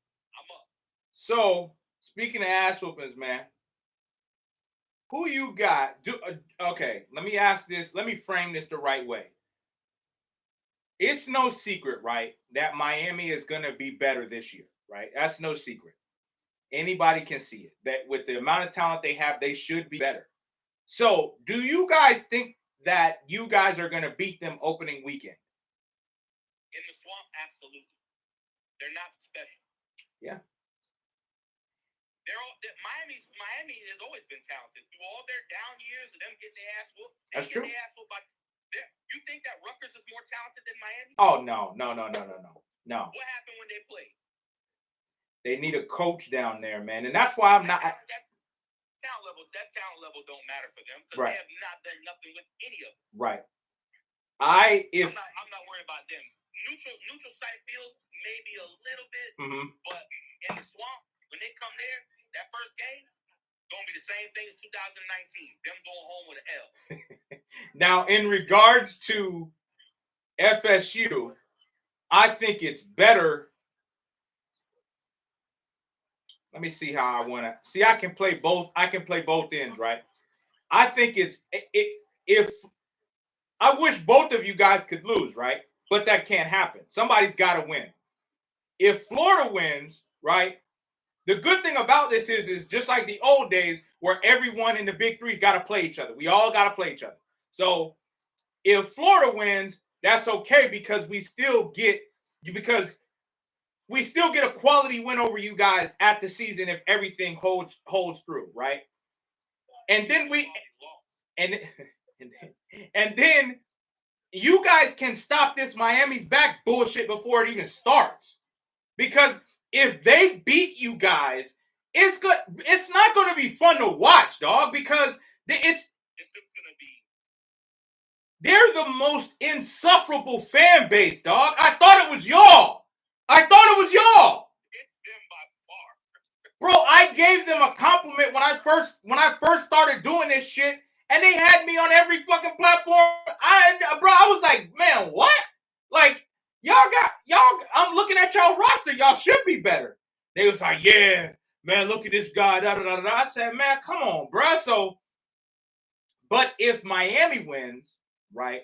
S1: So speaking of ass whoopings, man, who you got? Okay, let me ask this. Let me frame this the right way. It's no secret, right, that Miami is going to be better this year, right? That's no secret. Anybody can see it. That with the amount of talent they have, they should be better. So, do you guys think that you guys are going to beat them opening weekend?
S2: In the swamp, absolutely. They're not special.
S1: Yeah.
S2: Miami has always been talented. Through all their down years of them getting their ass whooped,
S1: that's true.
S2: You think that Rutgers is more talented than Miami?
S1: Oh, no.
S2: What happened when they played?
S1: They need a coach down there, man. And that's why I'm not...
S2: That talent level don't matter for them because they have not done nothing with any of us.
S1: Right.
S2: I'm not worried about them. Neutral site field, maybe a little bit, but in the swamp, when they come there, that first game, gonna be the same thing as 2019. Them going home with an L.
S1: Now, in regards to FSU, I think it's better. Let me see how I want to see. I can play both. I can play both ends, right? I think if I wish both of you guys could lose, right? But that can't happen. Somebody's got to win. If Florida wins, right? The good thing about this is just like the old days where everyone in the Big Three's got to play each other. We all got to play each other. So if Florida wins, that's okay because we still get a quality win over you guys at the season if everything holds through, right? And then and then you guys can stop this Miami's back bullshit before it even starts. Because if they beat you guys, it's not going to be fun to watch, dog, because it's going to be. They're the most insufferable fan base, dog. I thought it was y'all. It's them by far. Bro, I gave them a compliment when I first started doing this shit, and they had me on every fucking platform. I was like, man, what? Like, I'm looking at y'all roster. Y'all should be better. They was like, yeah, man, look at this guy. Da, da, da, da. I said, man, come on, bro. So, but if Miami wins, right,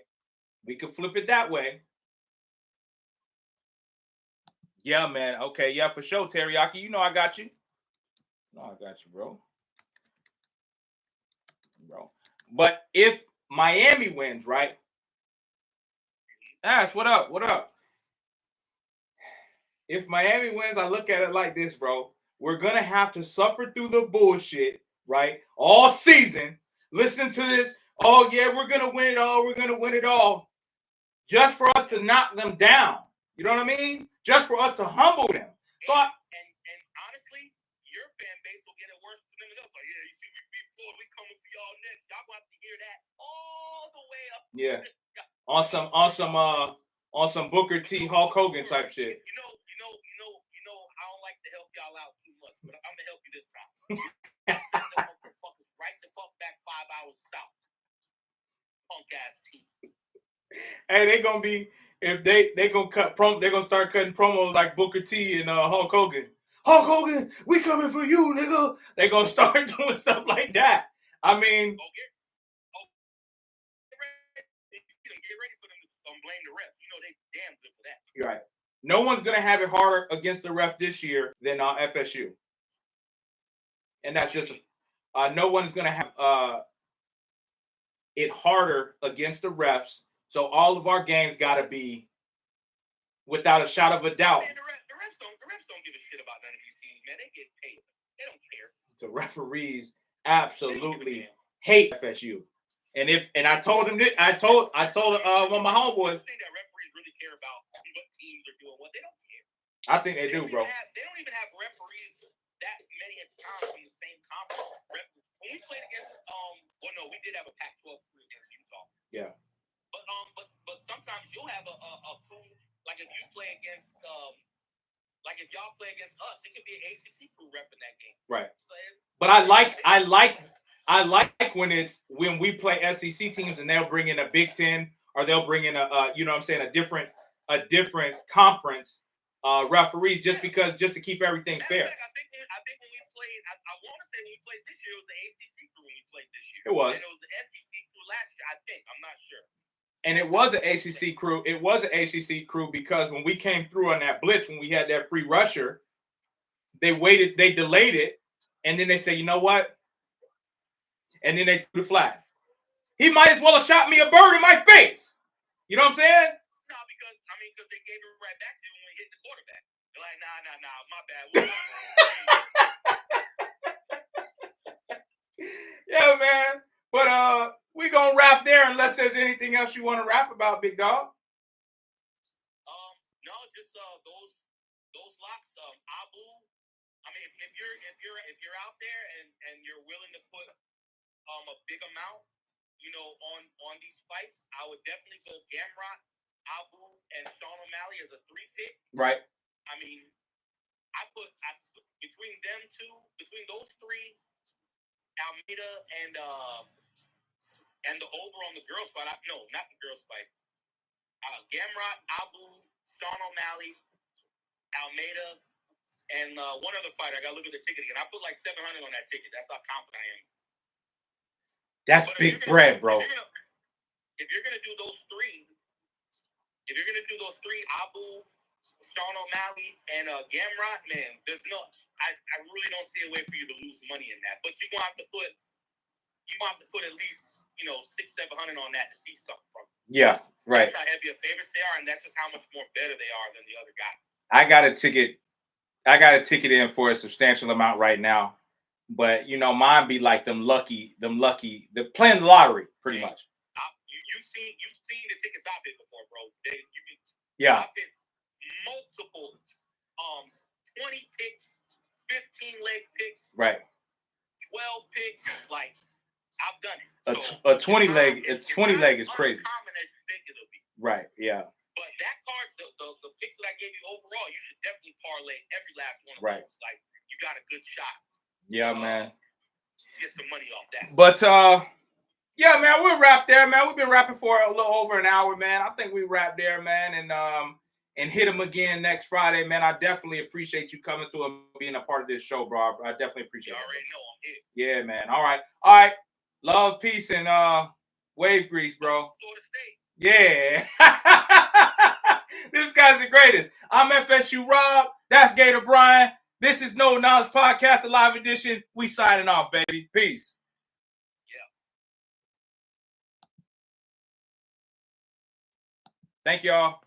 S1: we could flip it that way. Yeah, man. Okay, yeah, for sure, Teriyaki. You know I got you. No, I got you, bro. But if Miami wins, right? Ash, what up? What up? If Miami wins, I look at it like this, bro. We're gonna have to suffer through the bullshit, right? All season. Listen to this. Oh yeah, we're gonna win it all. We're gonna win it all. Just for us to knock them down. You know what I mean? Just for us to humble them. So
S2: and honestly, your fan base will get it worse than them. Like, yeah, you see, we coming for y'all next. Y'all gonna have to hear that all the way up.
S1: Yeah. On some Booker T, Hulk Hogan type shit.
S2: You know, I don't like to help y'all out too much, but I'm gonna help you this time. Send the motherfuckers right the fuck back 5 hours south. Punk ass team.
S1: Hey, they gonna be if they gonna cut they're gonna start cutting promos like Booker T and Hulk Hogan. Hulk Hogan, we coming for you, nigga. They gonna start doing stuff like that. I mean,
S2: get ready for them to blame the refs. You know they damn good for that.
S1: You're right. No one's gonna have it harder against the ref this year than FSU, and that's just no one's gonna have it harder against the refs. So all of our games got to be without a shot of a doubt.
S2: Man, the refs don't give a shit about none of these teams, man. They get paid. They don't care.
S1: The referees absolutely hate FSU. And I told him this, I told one of my homeboys.
S2: I think that referees really care about what teams are doing, what they don't care.
S1: I think they do, bro.
S2: They don't even have referees that many times from the same conference. When we played against, we did have a Pac-12 crew against Utah.
S1: Yeah.
S2: But sometimes you'll have a crew, like if you play against, like if y'all play against us, it could be an ACC crew ref in that game.
S1: Right. So but I like when we play SEC teams and they'll bring in a Big Ten or they'll bring in a a different conference referees just to keep everything fair.
S2: I think when we played, I want to say when we played this year, it was the ACC crew when we played this year.
S1: It was.
S2: And it was the SEC crew last year, I think. I'm not sure.
S1: And it was an ACC crew. It was an ACC crew because when we came through on that blitz, when we had that free rusher, they delayed it, and then they say, you know what? And then they threw the flag. He might as well have shot me a bird in my face. You know what I'm saying?
S2: No, because they gave it right back to you when we hit the quarterback. They're like, nah, my bad.
S1: Yeah, man. But we gonna wrap there unless there's anything else you want to rap about, big dog.
S2: No, just those locks. Abu. I mean, if you're out there and you're willing to put a big amount, on these fights, I would definitely go Gamrot, Abu, and Sean O'Malley as a 3-pick.
S1: Right.
S2: I mean, I between them two, between those three, Almeida and the over on the girls fight. No, not the girls fight. Gamrot, Abu, Sean O'Malley, Almeida, and one other fighter. I gotta look at the ticket again. I put like $700 on that ticket. That's how confident I am.
S1: That's big bread, bro.
S2: If you're gonna do those three, Abu, Sean O'Malley, and Gamrot, man, I really don't see a way for you to lose money in that. But you're gonna have to put at least $600-700 on that to see something from them.
S1: Yeah, right.
S2: That's how heavy of favorites they are, and that's just how much more better they are than the other guy.
S1: I got a ticket in for a substantial amount right now. But mine be like them lucky, they're playing the lottery pretty much.
S2: You've seen the tickets I've hit before, bro.
S1: Yeah.
S2: I've hit multiple 20 picks, 15 leg picks,
S1: right.
S2: 12 picks, like I've done it.
S1: A 20 leg is crazy.
S2: Uncommon as you think it'll be.
S1: Right, yeah.
S2: But that card, the picks that I gave you overall, you should definitely parlay every last one of
S1: right.
S2: those. Like you got a good shot.
S1: Yeah, man.
S2: Get some money off that.
S1: But yeah, man, we'll wrap there, man. We've been rapping for a little over an hour, man. I think we wrap there, man, and hit them again next Friday, man. I definitely appreciate you coming through and being a part of this show, bro. I definitely appreciate it.
S2: You already know I'm here.
S1: Yeah, man. All right. Love, peace, and wave grease, bro.
S2: Florida State.
S1: Yeah. This guy's the greatest. I'm FSU Rob. That's Gator Brian. This is No Knowledge Podcast, a live edition. We signing off, baby. Peace.
S2: Yeah.
S1: Thank y'all.